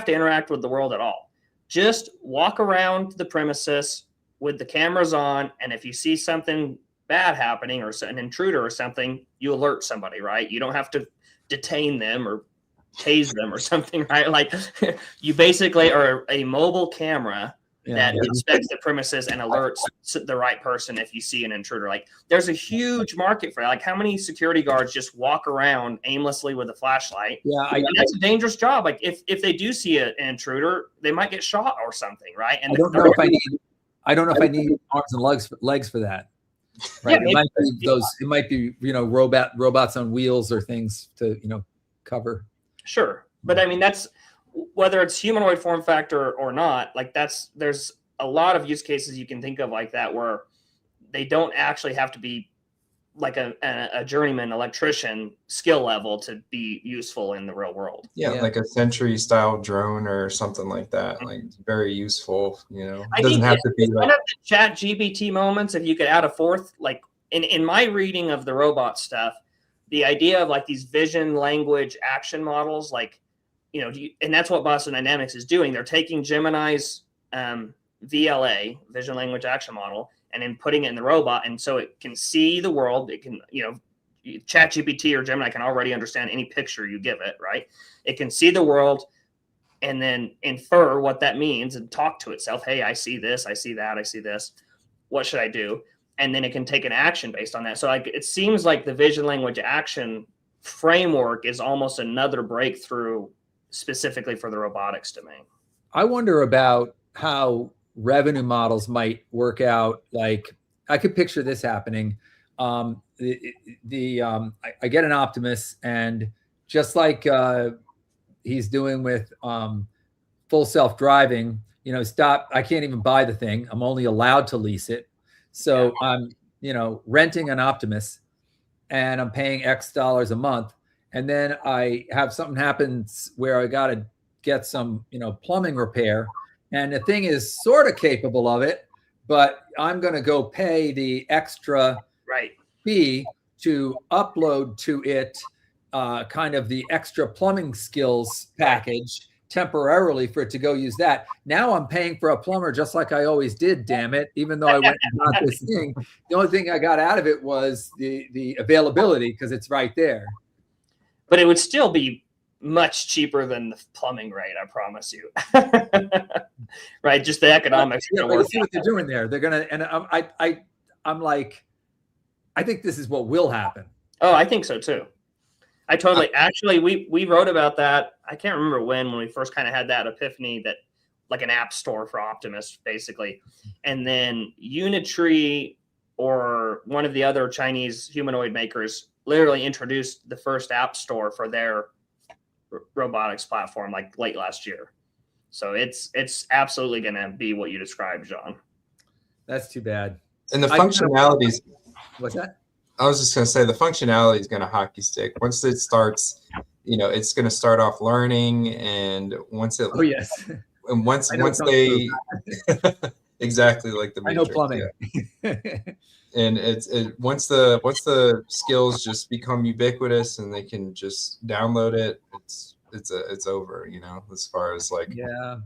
Speaker 1: to interact with the world at all. Just walk around the premises with the cameras on, and if you see something bad happening or an intruder or something, you alert somebody, right? You don't have to detain them or tase them or something, right? Like, you basically are a mobile camera that inspects the premises and alerts the right person if you see an intruder. Like, there's a huge market for that. Like, how many security guards just walk around aimlessly with a flashlight?
Speaker 2: Yeah,
Speaker 1: and that's a dangerous job. Like, if they do see an intruder, they might get shot or something, right? And
Speaker 2: I don't know if I need arms and legs for that. Right?
Speaker 1: Yeah,
Speaker 2: it might be you know, robots on wheels or things to, you know, cover.
Speaker 1: Sure, but I mean, that's whether it's humanoid form factor or not. Like, there's a lot of use cases you can think of like that where they don't actually have to be like a journeyman electrician skill level to be useful in the real world.
Speaker 3: Yeah, like a Sentry style drone or something like that. Like, very useful. You know, it doesn't have to be like one of
Speaker 1: the ChatGPT moments. If you could add a fourth, like in my reading of the robot stuff, the idea of like these vision, language, action models, like, you know, and that's what Boston Dynamics is doing. They're taking Gemini's VLA, vision, language, action model, and then putting it in the robot, and so it can see the world. It can, you know, ChatGPT or Gemini can already understand any picture you give it, right? It can see the world and then infer what that means and talk to itself. Hey, I see this, I see that, I see this. What should I do? And then it can take an action based on that. So like, it seems like the vision, language, action framework is almost another breakthrough specifically for the robotics domain. I
Speaker 2: wonder about how revenue models might work out. Like, I could picture this happening. I get an Optimus, and just like he's doing with full self-driving, you know, I can't even buy the thing. I'm only allowed to lease it. So I'm, you know, renting an Optimus and I'm paying X dollars a month. And then I have something happens where I got to get some, you know, plumbing repair. And the thing is sort of capable of it, but I'm going to go pay the extra fee to upload to it kind of the extra plumbing skills package temporarily for it to go use that. Now I'm paying for a plumber just like I always did, damn it, even though I went and got this thing. The only thing I got out of it was the availability because it's right there. But it would still be much cheaper than the plumbing rate, I promise you. Right, just the economics. Yeah, but see what they're doing there. They're gonna, and I'm like, I think this is what will happen. Oh, I think so too. I totally. Actually, we wrote about that. I can't remember when we first kind of had that epiphany that like an app store for Optimus, basically, and then Unitree or one of the other Chinese humanoid makers literally introduced the first app store for their robotics platform like late last year. So it's absolutely going to be what you described, John. That's too bad.
Speaker 3: And the functionalities.
Speaker 2: What's that?
Speaker 3: I was just going to say the functionality is going to hockey stick. Once it starts, you know, it's going to start off learning, and once it.
Speaker 2: Oh yes.
Speaker 3: And once they. Exactly like the Matrix.
Speaker 2: I know plumbing.
Speaker 3: Yeah. And once the skills just become ubiquitous and they can just download it, it's over, you know, as far as like.
Speaker 2: Yeah.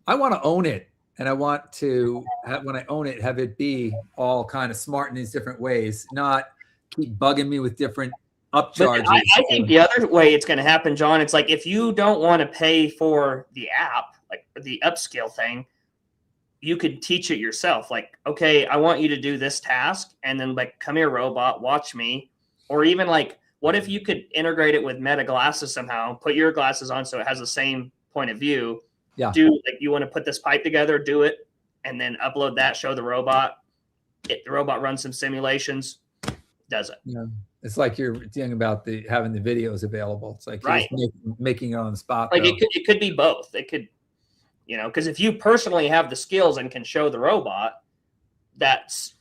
Speaker 2: I want to own it, and I want to when I own it, have it be all kind of smart in these different ways, not keep bugging me with different upcharges.
Speaker 1: I think the other way it's going to happen, John, it's like if you don't want to pay for the app, like the upskill thing, you could teach it yourself. Like, okay, I want you to do this task, and then like, come here, robot, watch me. Or even like, what if you could integrate it with Meta glasses somehow, put your glasses on so it has the same point of view.
Speaker 2: Yeah.
Speaker 1: Do like you want to put this pipe together, do it, and then upload that, show the robot. The robot runs some simulations, does it.
Speaker 2: Yeah. It's like you're thinking about having the videos available. It's like
Speaker 1: right.
Speaker 2: making it on the spot.
Speaker 1: Like it could be both. It could, because if you personally have the skills and can show the robot,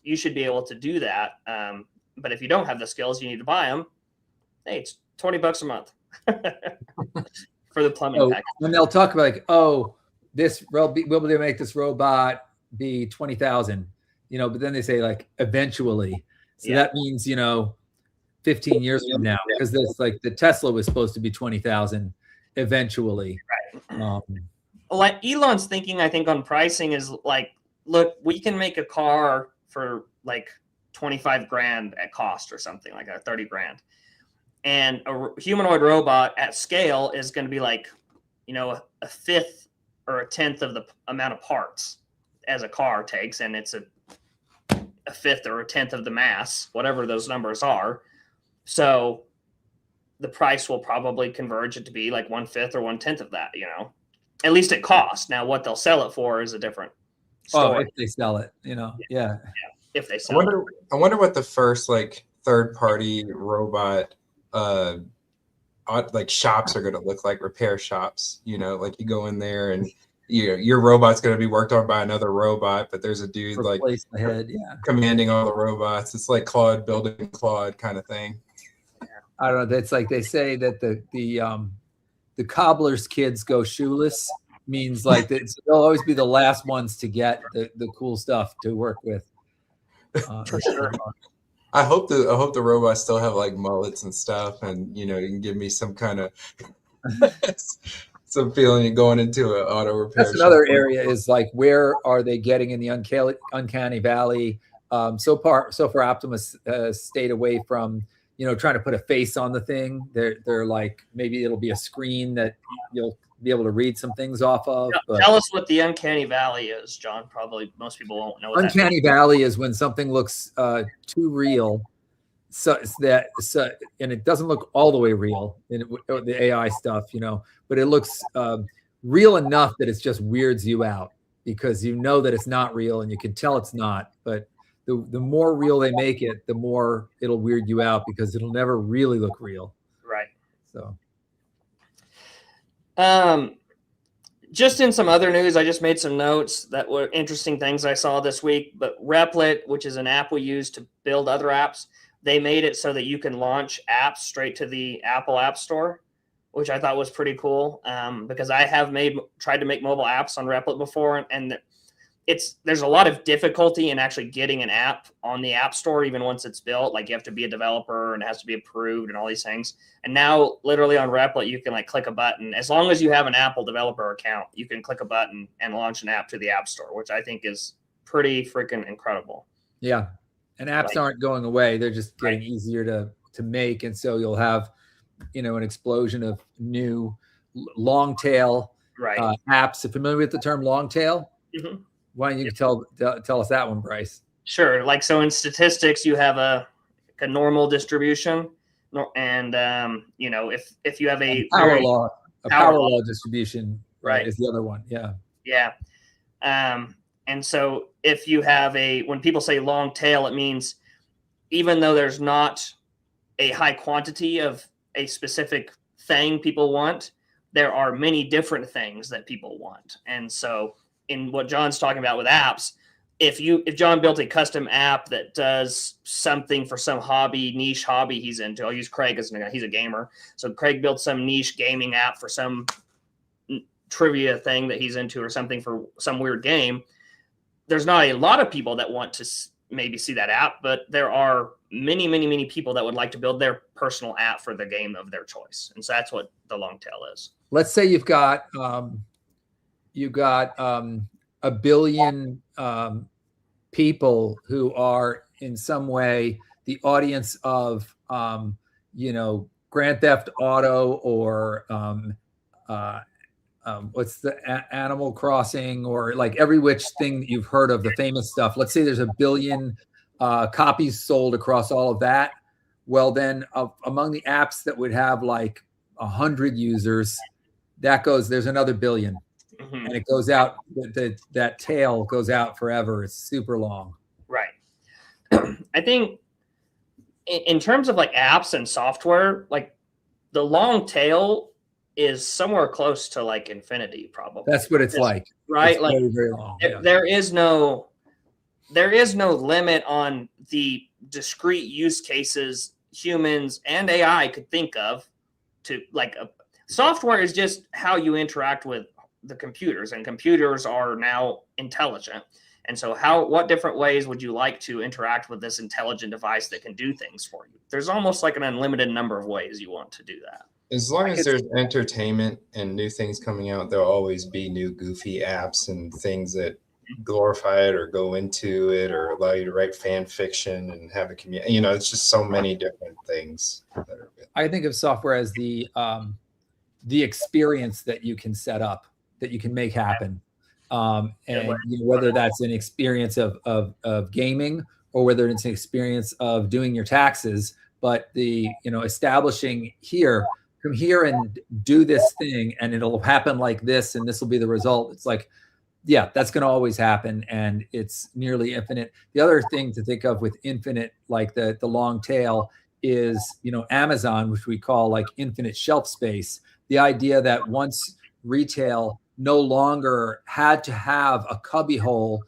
Speaker 1: you should be able to do that. But if you don't have the skills, you need to buy them. Hey, it's $20 a month for the plumbing package.
Speaker 2: And they'll talk about like, we'll be able to make this robot be 20,000, but then they say like eventually. So that means, 15 years from now, because this like the Tesla was supposed to be 20,000 eventually.
Speaker 1: Right. Like Elon's thinking, I think, on pricing is like, look, we can make a car for like 25 grand at cost or something like that, 30 grand. And a humanoid robot at scale is going to be like, a fifth or a tenth of the amount of parts as a car takes. And it's a fifth or a tenth of the mass, whatever those numbers are. So the price will probably converge it to be like 1/5 or 1/10 of that, at least at cost. Now, what they'll sell it for is a different story.
Speaker 2: If they sell it, yeah.
Speaker 1: If they sell it.
Speaker 3: I wonder what the first like third-party robot like shops are going to look like, repair shops. Like you go in there and your robot's going to be worked on by another robot, but there's a dude like
Speaker 2: the head,
Speaker 3: commanding all the robots. It's like Claude building Claude kind of thing.
Speaker 2: I don't know. It's like they say that the cobbler's kids go shoeless means like they'll always be the last ones to get the cool stuff to work with.
Speaker 1: For sure.
Speaker 3: I hope the robots still have like mullets and stuff, and you can give me some kind of some feeling of going into an auto repair.
Speaker 2: That's another area is like, where are they getting in the uncanny valley? So far Optimus stayed away from trying to put a face on the thing. They're like, maybe it'll be a screen that you'll be able to read some things off of.
Speaker 1: Tell us what the uncanny valley is, John. Probably most people won't know what
Speaker 2: uncanny valley is when something looks too real, and it doesn't look all the way real in the AI stuff, but it looks real enough that it just weirds you out because that it's not real and you can tell it's not. But the more real they make it, the more it'll weird you out because it'll never really look real.
Speaker 1: Right.
Speaker 2: So.
Speaker 1: Just in some other news, I just made some notes that were interesting things I saw this week. But Replit, which is an app we use to build other apps, they made it so that you can launch apps straight to the Apple App Store, which I thought was pretty cool. Because I have tried to make mobile apps on Replit before, and there's a lot of difficulty in actually getting an app on the App Store, even once it's built. Like you have to be a developer and it has to be approved and all these things. And now literally on Replit, you can like click a button. As long as you have an Apple developer account, you can click a button and launch an app to the App Store, which I think is pretty freaking incredible.
Speaker 2: Yeah. And apps aren't going away. They're just getting easier to make. And so you'll have, an explosion of new long tail apps. Are you familiar with the term long tail? Mm-hmm. Why don't you tell us that one, Bryce?
Speaker 1: Sure. Like, so in statistics, you have a normal distribution, and if you have a
Speaker 2: power law distribution, right, is the other one. Yeah.
Speaker 1: Yeah. And so if you have when people say long tail, it means even though there's not a high quantity of a specific thing people want, there are many different things that people want. And so in what John's talking about with apps, if John built a custom app that does something for some niche hobby he's into, I'll use Craig as he's a gamer. So Craig built some niche gaming app for some trivia thing that he's into or something for some weird game. There's not a lot of people that want to maybe see that app, but there are many, many, many people that would like to build their personal app for the game of their choice. And so that's what the long tail is.
Speaker 2: Let's say you've got a billion people who are in some way the audience of Grand Theft Auto or what's the Animal Crossing, or like every which thing that you've heard of, the famous stuff. Let's say there's 1 billion copies sold across all of that. Well, then among the apps that would have like 100 users, there's another billion.
Speaker 1: Mm-hmm.
Speaker 2: And it goes out, that tail goes out forever. It's super long.
Speaker 1: Right. I think in terms of like apps and software, like the long tail is somewhere close to like infinity, probably.
Speaker 2: That's what it's like.
Speaker 1: Right.
Speaker 2: It's
Speaker 1: like
Speaker 2: very, very long.
Speaker 1: There is no limit on the discrete use cases humans and AI could think of to like software is just how you interact with the computers, and computers are now intelligent. And so what different ways would you like to interact with this intelligent device that can do things for you? There's almost like an unlimited number of ways you want to do that.
Speaker 3: As long as there's entertainment and new things coming out, there'll always be new goofy apps and things that glorify it or go into it or allow you to write fan fiction and have a community. It's just so many different things that are good.
Speaker 2: I think of software as the experience that you can set up, that you can make happen. And whether that's an experience of gaming or whether it's an experience of doing your taxes, but establishing come here and do this thing and it'll happen like this and this will be the result. It's like, yeah, that's going to always happen and it's nearly infinite. The other thing to think of with infinite, like the long tail, is Amazon, which we call like infinite shelf space. The idea that once retail no longer had to have a cubby hole,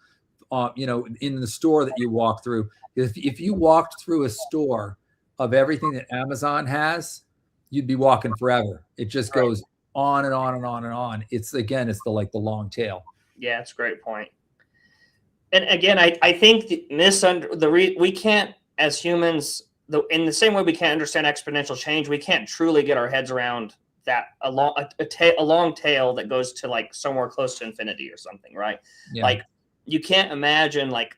Speaker 2: in the store that you walk through. If you walked through a store of everything that Amazon has, you'd be walking forever. It just goes on and on and on and on. It's the long tail.
Speaker 1: Yeah, it's a great point. And again, I think we can't, as humans, in the same way we can't understand exponential change, we can't truly get our heads around that a long tail that goes to like somewhere close to infinity or something, right? Yeah. Like you can't imagine like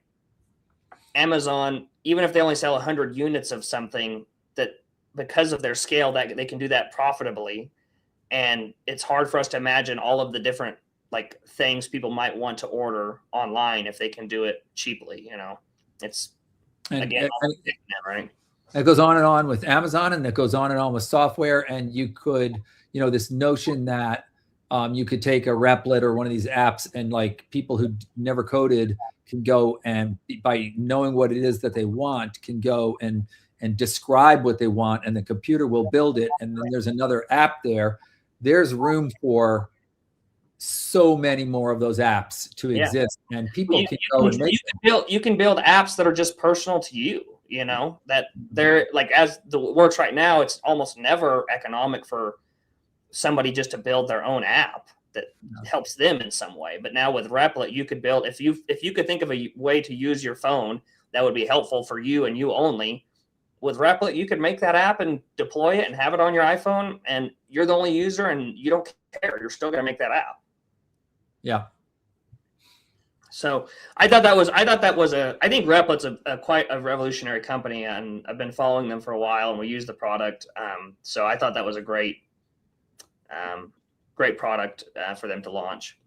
Speaker 1: Amazon, even if they only sell 100 units of something, that because of their scale that they can do that profitably. And it's hard for us to imagine all of the different like things people might want to order online if they can do it cheaply. It's right.
Speaker 2: It goes on and on with Amazon, and it goes on and on with software. And you could, this notion that you could take a Replit or one of these apps and like people who never coded can go and by knowing what it is that they want can go and describe what they want, and the computer will build it. And then there's another app there. There's room for so many more of those apps to exist, and people can go and make them.
Speaker 1: You can build apps that are just personal to you. That they're like, as the works right now, it's almost never economic for somebody just to build their own app that helps them in some way. But now with Replit, you could build, if you could think of a way to use your phone that would be helpful for you and you only, with Replit, you could make that app and deploy it and have it on your iPhone, and you're the only user and you don't care. You're still going to make that app.
Speaker 2: Yeah.
Speaker 1: So I think Replit's quite a revolutionary company, and I've been following them for a while, and we use the product. So I thought that was a great product for them to launch.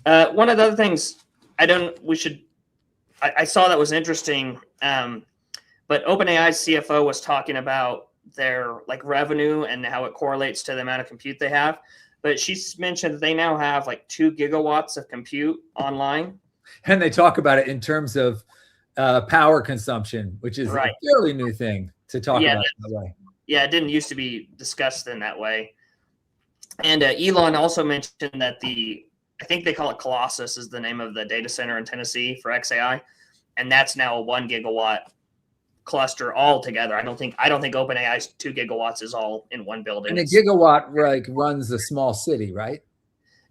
Speaker 1: One of the other things I saw that was interesting, but OpenAI's CFO was talking about their like revenue and how it correlates to the amount of compute they have. But she mentioned that they now have like 2 gigawatts of compute online.
Speaker 2: And they talk about it in terms of power consumption, which is a fairly new thing to talk about in that way.
Speaker 1: Yeah, it didn't used to be discussed in that way. And Elon also mentioned that I think they call it Colossus is the name of the data center in Tennessee for XAI. And that's now a 1 gigawatt cluster all together. I don't think OpenAI's 2 gigawatts is all in one building.
Speaker 2: And a gigawatt runs a small city, right?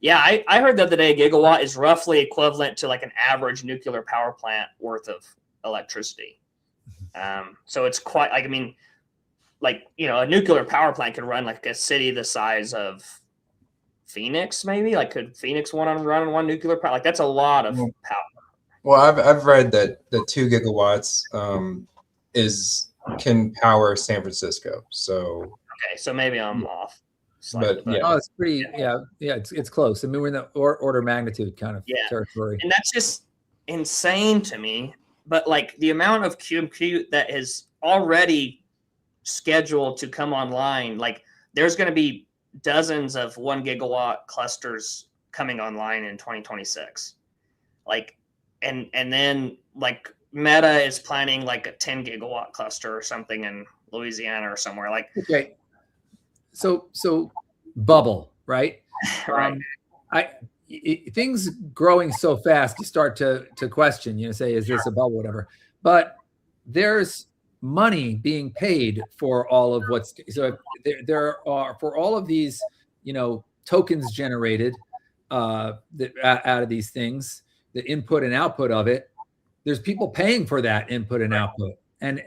Speaker 1: Yeah, I heard the other day a gigawatt is roughly equivalent to like an average nuclear power plant worth of electricity. So it's quite like, a nuclear power plant could run like a city the size of Phoenix, maybe. Like, could Phoenix run on one nuclear power? Like, that's a lot of power.
Speaker 3: Well, I've read that the 2 gigawatts is can power San Francisco. So
Speaker 1: Okay, so maybe I'm off slightly,
Speaker 3: But, yeah.
Speaker 2: Oh, it's pretty. Yeah, it's close. I mean, we're in the order of magnitude kind of territory.
Speaker 1: and that's just insane to me. But like the amount of compute that is already scheduled to come online, like there's going to be dozens of 1 gigawatt clusters coming online in 2026. Like, and then like Meta is planning like a 10 gigawatt cluster or something in Louisiana or somewhere. Like,
Speaker 2: okay, so bubble, right?
Speaker 1: right.
Speaker 2: Things growing so fast, you start to question, say, is this a bubble, whatever. But there's money being paid for all of what's, so there are, for all of these, tokens generated that out of these things, the input and output of it, there's people paying for that input and output, and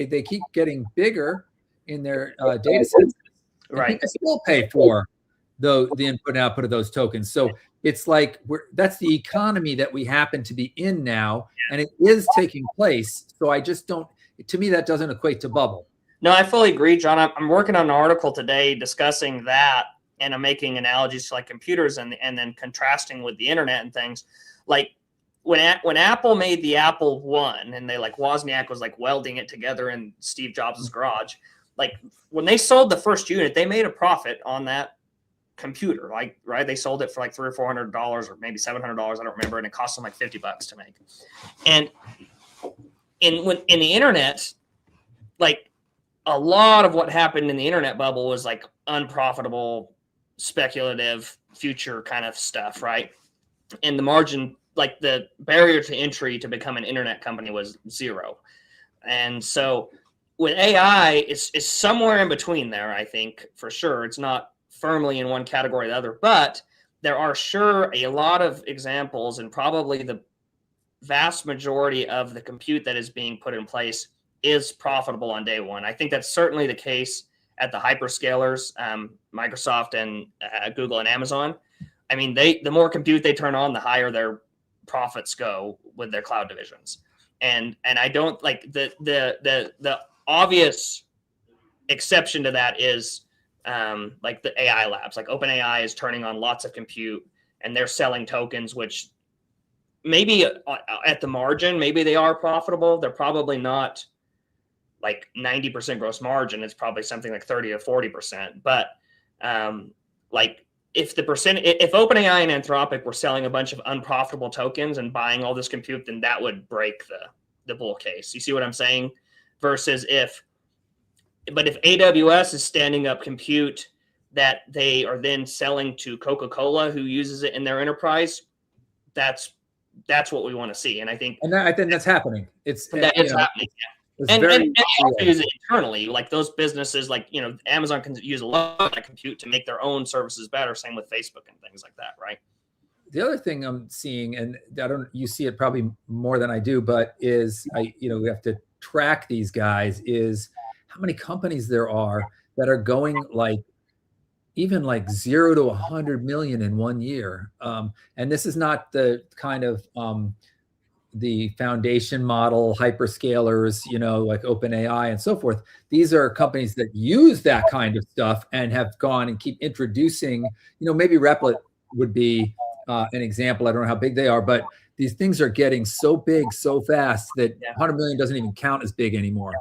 Speaker 2: they keep getting bigger in their data sets.
Speaker 1: Right.
Speaker 2: People still pay for the input and output of those tokens. So it's like that's the economy that we happen to be in now, and it is taking place. So I just don't. To me, that doesn't equate to bubble.
Speaker 1: No, I fully agree, John. I'm working on an article today discussing that, and I'm making analogies to like computers and then contrasting with the internet and things. Like when Apple made the Apple One, and they like Wozniak was like welding it together in Steve Jobs' garage. Like when they sold the first unit, they made a profit on that computer. Like, right, they sold it for like $300 or $400 or maybe $700. I don't remember, and it cost them like $50 to make. And in the internet, like a lot of what happened in the internet bubble was like unprofitable, speculative, future kind of stuff, right? And the margin, like the barrier to entry to become an internet company was zero. And so with AI, it's somewhere in between there, I think, for sure. It's not firmly in one category or the other, but there are sure a lot of examples, and probably the vast majority of the compute that is being put in place is profitable on day one. I think that's certainly the case at the hyperscalers, Microsoft and Google and Amazon. I mean, the more compute they turn on, the higher their profits go with their cloud divisions. And I don't like the obvious exception to that is like the AI labs. Like OpenAI is turning on lots of compute, and they're selling tokens, which maybe at the margin, maybe they are profitable. They're probably not like 90% gross margin. It's probably something like 30 to 40%. But like if OpenAI and Anthropic were selling a bunch of unprofitable tokens and buying all this compute, then that would break the bull case. You see what I'm saying? Versus if AWS is standing up compute that they are then selling to Coca-Cola, who uses it in their enterprise, that's what we want to see. And I think
Speaker 2: that's happening. It's happening.
Speaker 1: Yeah. And also use it internally, like those businesses, like Amazon can use a lot of that compute to make their own services better. Same with Facebook and things like that, right?
Speaker 2: The other thing I'm seeing, and you see it probably more than I do, but is we have to track these guys, is how many companies there are that are going like even like 0 to 100 million in 1 year. And this is not the kind of the foundation model hyperscalers, like OpenAI and so forth. These are companies that use that kind of stuff and have gone and keep introducing, maybe Replit would be an example. I don't know how big they are, but these things are getting so big so fast that 100 million doesn't even count as big anymore.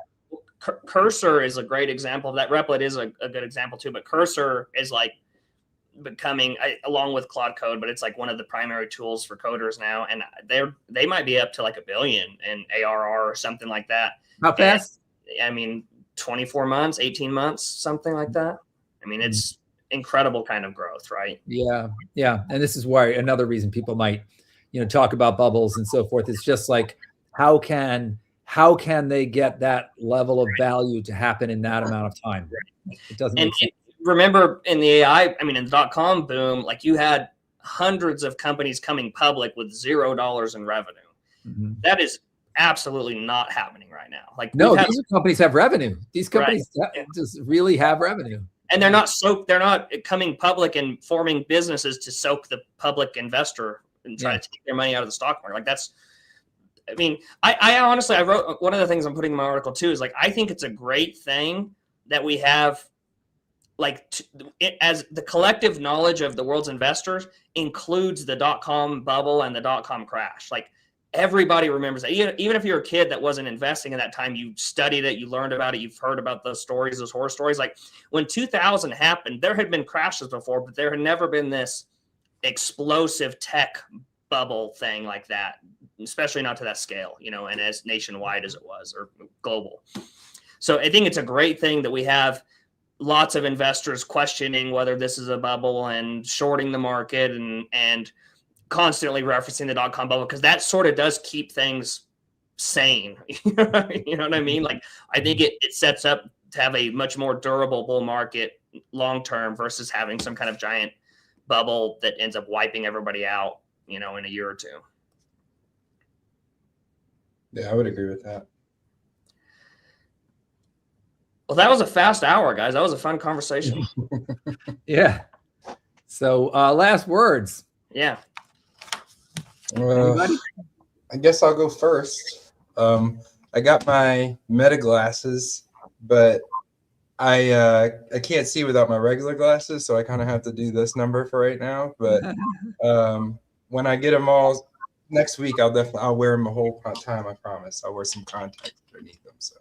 Speaker 1: Cursor is a great example of that. Replit is a good example too, but Cursor is like becoming, along with Claude Code, but it's like one of the primary tools for coders now, and they might be up to like $1 billion in ARR or something like that.
Speaker 2: How fast?
Speaker 1: And, I mean, 24 months, 18 months, something like that. I mean, it's incredible kind of growth, right?
Speaker 2: Yeah. And this is why another reason people might, talk about bubbles and so forth. It's just like, how can they get that level of value to happen in that amount of time? It doesn't make sense.
Speaker 1: Remember in the AI, in the .com boom, like you had hundreds of companies coming public with $0 in revenue. Mm-hmm. That is absolutely not happening right now. Like
Speaker 2: these companies have revenue. These companies just really have revenue.
Speaker 1: And they're not coming public and forming businesses to soak the public investor and try to take their money out of the stock market. Like I mean, I honestly, I wrote one of the things I'm putting in my article too is like, I think it's a great thing that we have like as the collective knowledge of the world's investors includes the .com bubble and the .com crash. Like everybody remembers that. Even if you're a kid that wasn't investing at that time, you studied it, you learned about it, you've heard about those stories, those horror stories. Like when 2000 happened, there had been crashes before, but there had never been this explosive tech bubble thing like that, especially not to that scale, you know, and as nationwide as it was or global. So I think it's a great thing that we have lots of investors questioning whether this is a bubble and shorting the market and constantly referencing the .com bubble, because that sort of does keep things sane. You know what I mean? Like I think it sets up to have a much more durable bull market long term versus having some kind of giant bubble that ends up wiping everybody out, you know, in a year or two.
Speaker 3: Yeah, I would agree with that.
Speaker 1: Well, that was a fast hour, guys. That was a fun conversation.
Speaker 2: Yeah. So last words.
Speaker 1: Yeah.
Speaker 3: I guess I'll go first. I got my Meta glasses, but I can't see without my regular glasses, so I kind of have to do this number for right now. But when I get them all next week, I'll wear them the whole time. I promise. I'll wear some contacts underneath them. So,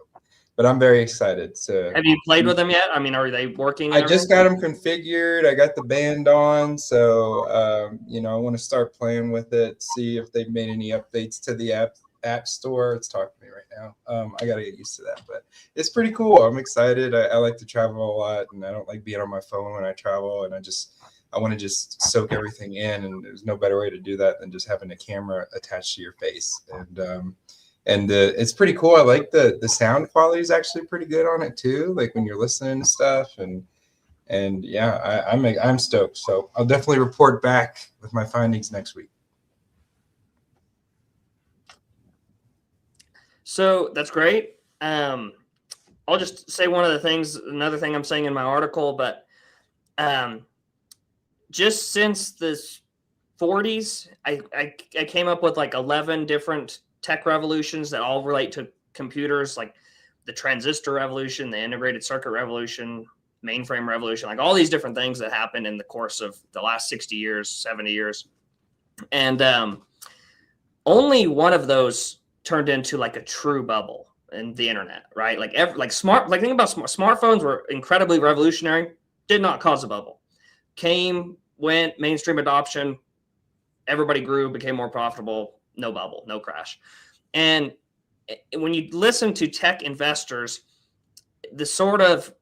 Speaker 3: but I'm very excited. So,
Speaker 1: have you played with them yet? I mean, are they working?
Speaker 3: I just got them configured. I got the band on, so you know, I want to start playing with it. See if they've made any updates to the app store. It's talking to me right now. I got to get used to that, but it's pretty cool. I'm excited. I like to travel a lot, and I don't like being on my phone when I travel. And I want to just soak everything in, and there's no better way to do that than just having a camera attached to your face. And it's pretty cool. I like the sound quality is actually pretty good on it too. Like when you're listening to stuff, and yeah, I'm stoked. So I'll definitely report back with my findings next week.
Speaker 1: So that's great. I'll just say another thing I'm saying in my article, but just since the 40s, I came up with like 11 different tech revolutions that all relate to computers, like the transistor revolution, the integrated circuit revolution, mainframe revolution, like all these different things that happened in the course of the last 60 years, 70 years. And only one of those turned into like a true bubble in the internet, right? Like think about smartphones were incredibly revolutionary, did not cause a bubble. Came, went, mainstream adoption, everybody grew, became more profitable, no bubble, no crash. And when you listen to tech investors, the sort of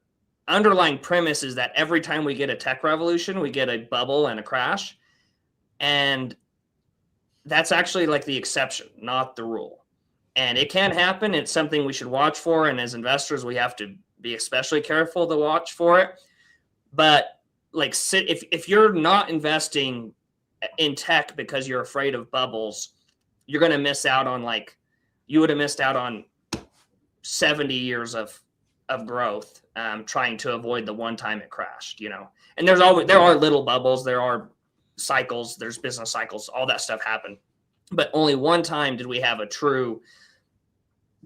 Speaker 1: underlying premise is that every time we get a tech revolution, we get a bubble and a crash. And that's actually like the exception, not the rule. And it can happen. It's something we should watch for. And as investors, we have to be especially careful to watch for it. But like, if you're not investing in tech because you're afraid of bubbles, you're going to miss out on you would have missed out on 70 years of growth trying to avoid the one time it crashed, you know. And there are little bubbles, there are cycles, there's business cycles, all that stuff happened. But only one time did we have a true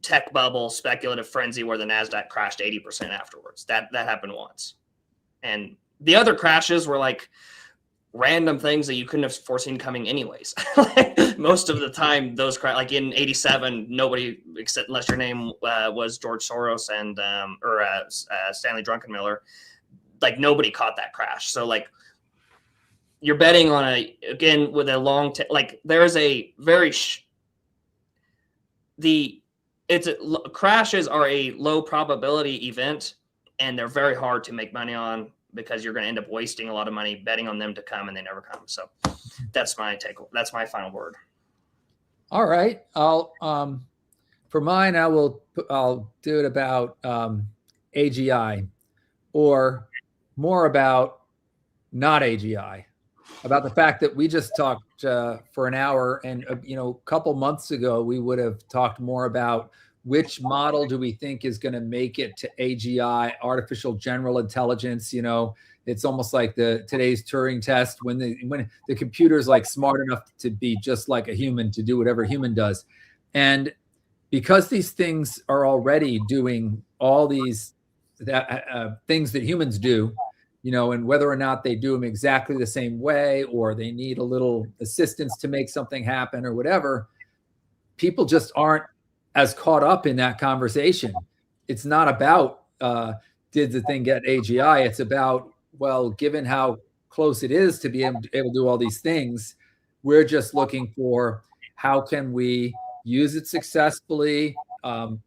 Speaker 1: tech bubble, speculative frenzy where the NASDAQ crashed 80% afterwards. That happened once. And the other crashes were like random things that you couldn't have foreseen coming anyways. Most of the time, those like in '87, nobody, except unless your name was George Soros and or Stanley Druckenmiller, like nobody caught that crash. So like you're betting on again with a long like there is a very crashes are a low probability event, and they're very hard to make money on, because you're going to end up wasting a lot of money betting on them to come, and they never come. So that's my that's my final word.
Speaker 2: All right. For mine, I'll do it about AGI, or more about not AGI, about the fact that we just talked for an hour, and a couple months ago we would have talked more about which model do we think is going to make it to AGI, artificial general intelligence. It's almost like today's Turing test, when the computer is like smart enough to be just like a human, to do whatever human does. And because these things are already doing all these things that humans do, and whether or not they do them exactly the same way, or they need a little assistance to make something happen or whatever, people just aren't as caught up in that conversation. It's not about, did the thing get AGI? It's about, well, given how close it is to be able to do all these things, we're just looking for how can we use it successfully,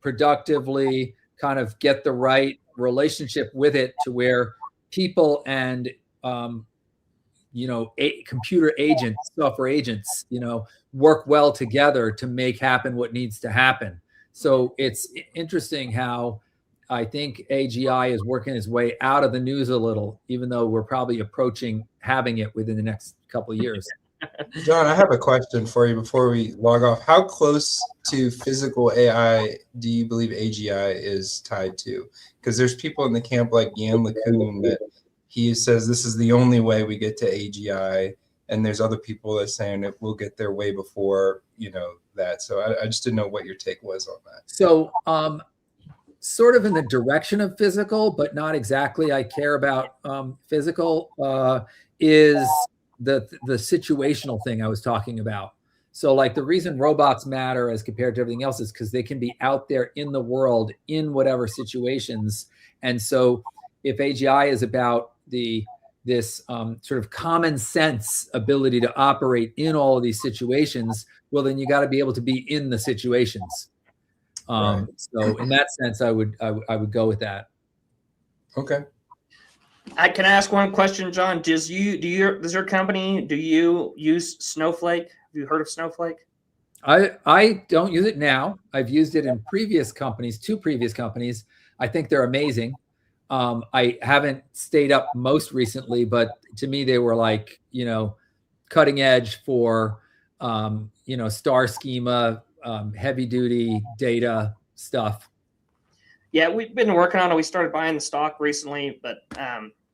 Speaker 2: productively, kind of get the right relationship with it to where people and computer agents, software agents, work well together to make happen what needs to happen. So it's interesting how I think AGI is working its way out of the news a little, even though we're probably approaching having it within the next couple of years.
Speaker 3: John, I have a question for you before we log off. How close to physical AI do you believe AGI is tied to? Because there's people in the camp like Jan LeCun that he says this is the only way we get to AGI, and there's other people that are saying that we'll get there way before that. So I just didn't know what your take was on that.
Speaker 2: So sort of in the direction of physical, but not exactly. I care about physical is the situational thing I was talking about. So like the reason robots matter as compared to everything else is because they can be out there in the world in whatever situations. And so if AGI is about this sort of common sense ability to operate in all of these situations, well, then you got to be able to be in the situations.
Speaker 3: Right.
Speaker 2: So in that sense, I would go with that.
Speaker 3: Okay.
Speaker 1: I can ask one question, John. Does your company, do you use Snowflake? Have you heard of Snowflake?
Speaker 2: I don't use it now. I've used it in previous companies, 2 previous companies. I think they're amazing. I haven't stayed up most recently, but to me, they were like, cutting edge for, star schema, heavy duty data stuff.
Speaker 1: Yeah, we've been working on it. We started buying the stock recently, but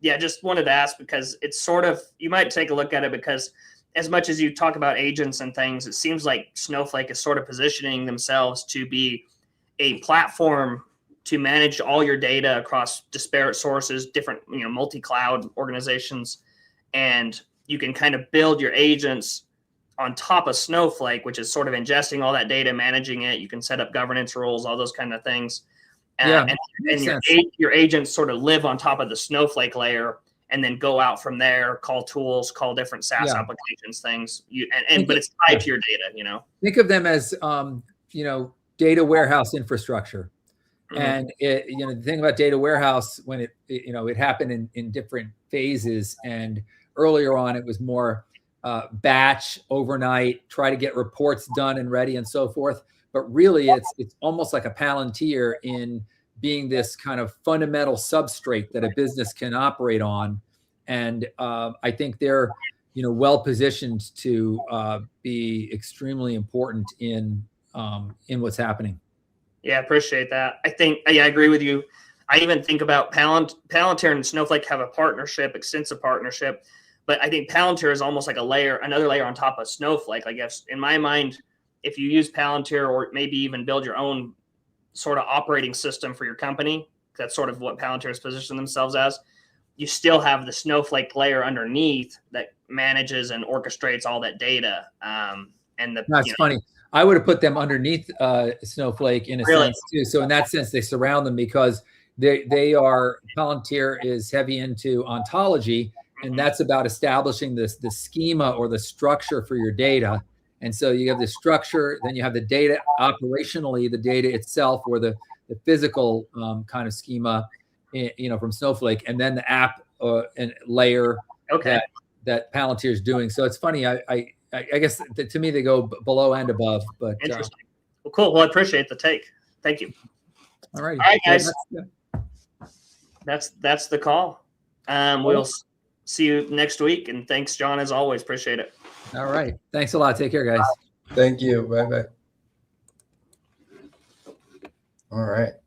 Speaker 1: just wanted to ask because it's sort of, you might take a look at it because as much as you talk about agents and things, it seems like Snowflake is sort of positioning themselves to be a platform to manage all your data across disparate sources, different, multi-cloud organizations. And you can kind of build your agents on top of Snowflake, which is sort of ingesting all that data, managing it. You can set up governance rules, all those kind of things. And your agents sort of live on top of the Snowflake layer and then go out from there, call tools, call different SaaS applications, things. But it's tied to your data,
Speaker 2: Think of them as, data warehouse infrastructure. Mm-hmm. And the thing about data warehouse, when it happened in different phases, and earlier on it was more batch, overnight, try to get reports done and ready and so forth. But really it's almost like a Palantir in being this kind of fundamental substrate that a business can operate on. And I think they're, well positioned to be extremely important in what's happening.
Speaker 1: Yeah, appreciate that. I think, I agree with you. I even think about Palantir and Snowflake have a partnership, extensive partnership, but I think Palantir is almost like another layer on top of Snowflake. I guess in my mind, if you use Palantir or maybe even build your own sort of operating system for your company, that's sort of what Palantir has positioned themselves as. You still have the Snowflake layer underneath that manages and orchestrates all that data.
Speaker 2: That's funny. I would have put them underneath Snowflake in a sense too. So in that sense, they surround them because Palantir is heavy into ontology, and that's about establishing the schema or the structure for your data. And so you have the structure, then you have the data operationally, the data itself, or the physical kind of schema, from Snowflake, and then the app and layer that Palantir is doing. So it's funny. I guess to me they go below and above. But
Speaker 1: interesting. Well, cool. Well, I appreciate the take. Thank you.
Speaker 2: All right,
Speaker 1: guys. That's the call. We'll see you next week. And thanks, John, as always. Appreciate it.
Speaker 2: All right. Thanks a lot. Take care, guys.
Speaker 3: Thank you. Bye-bye. All right.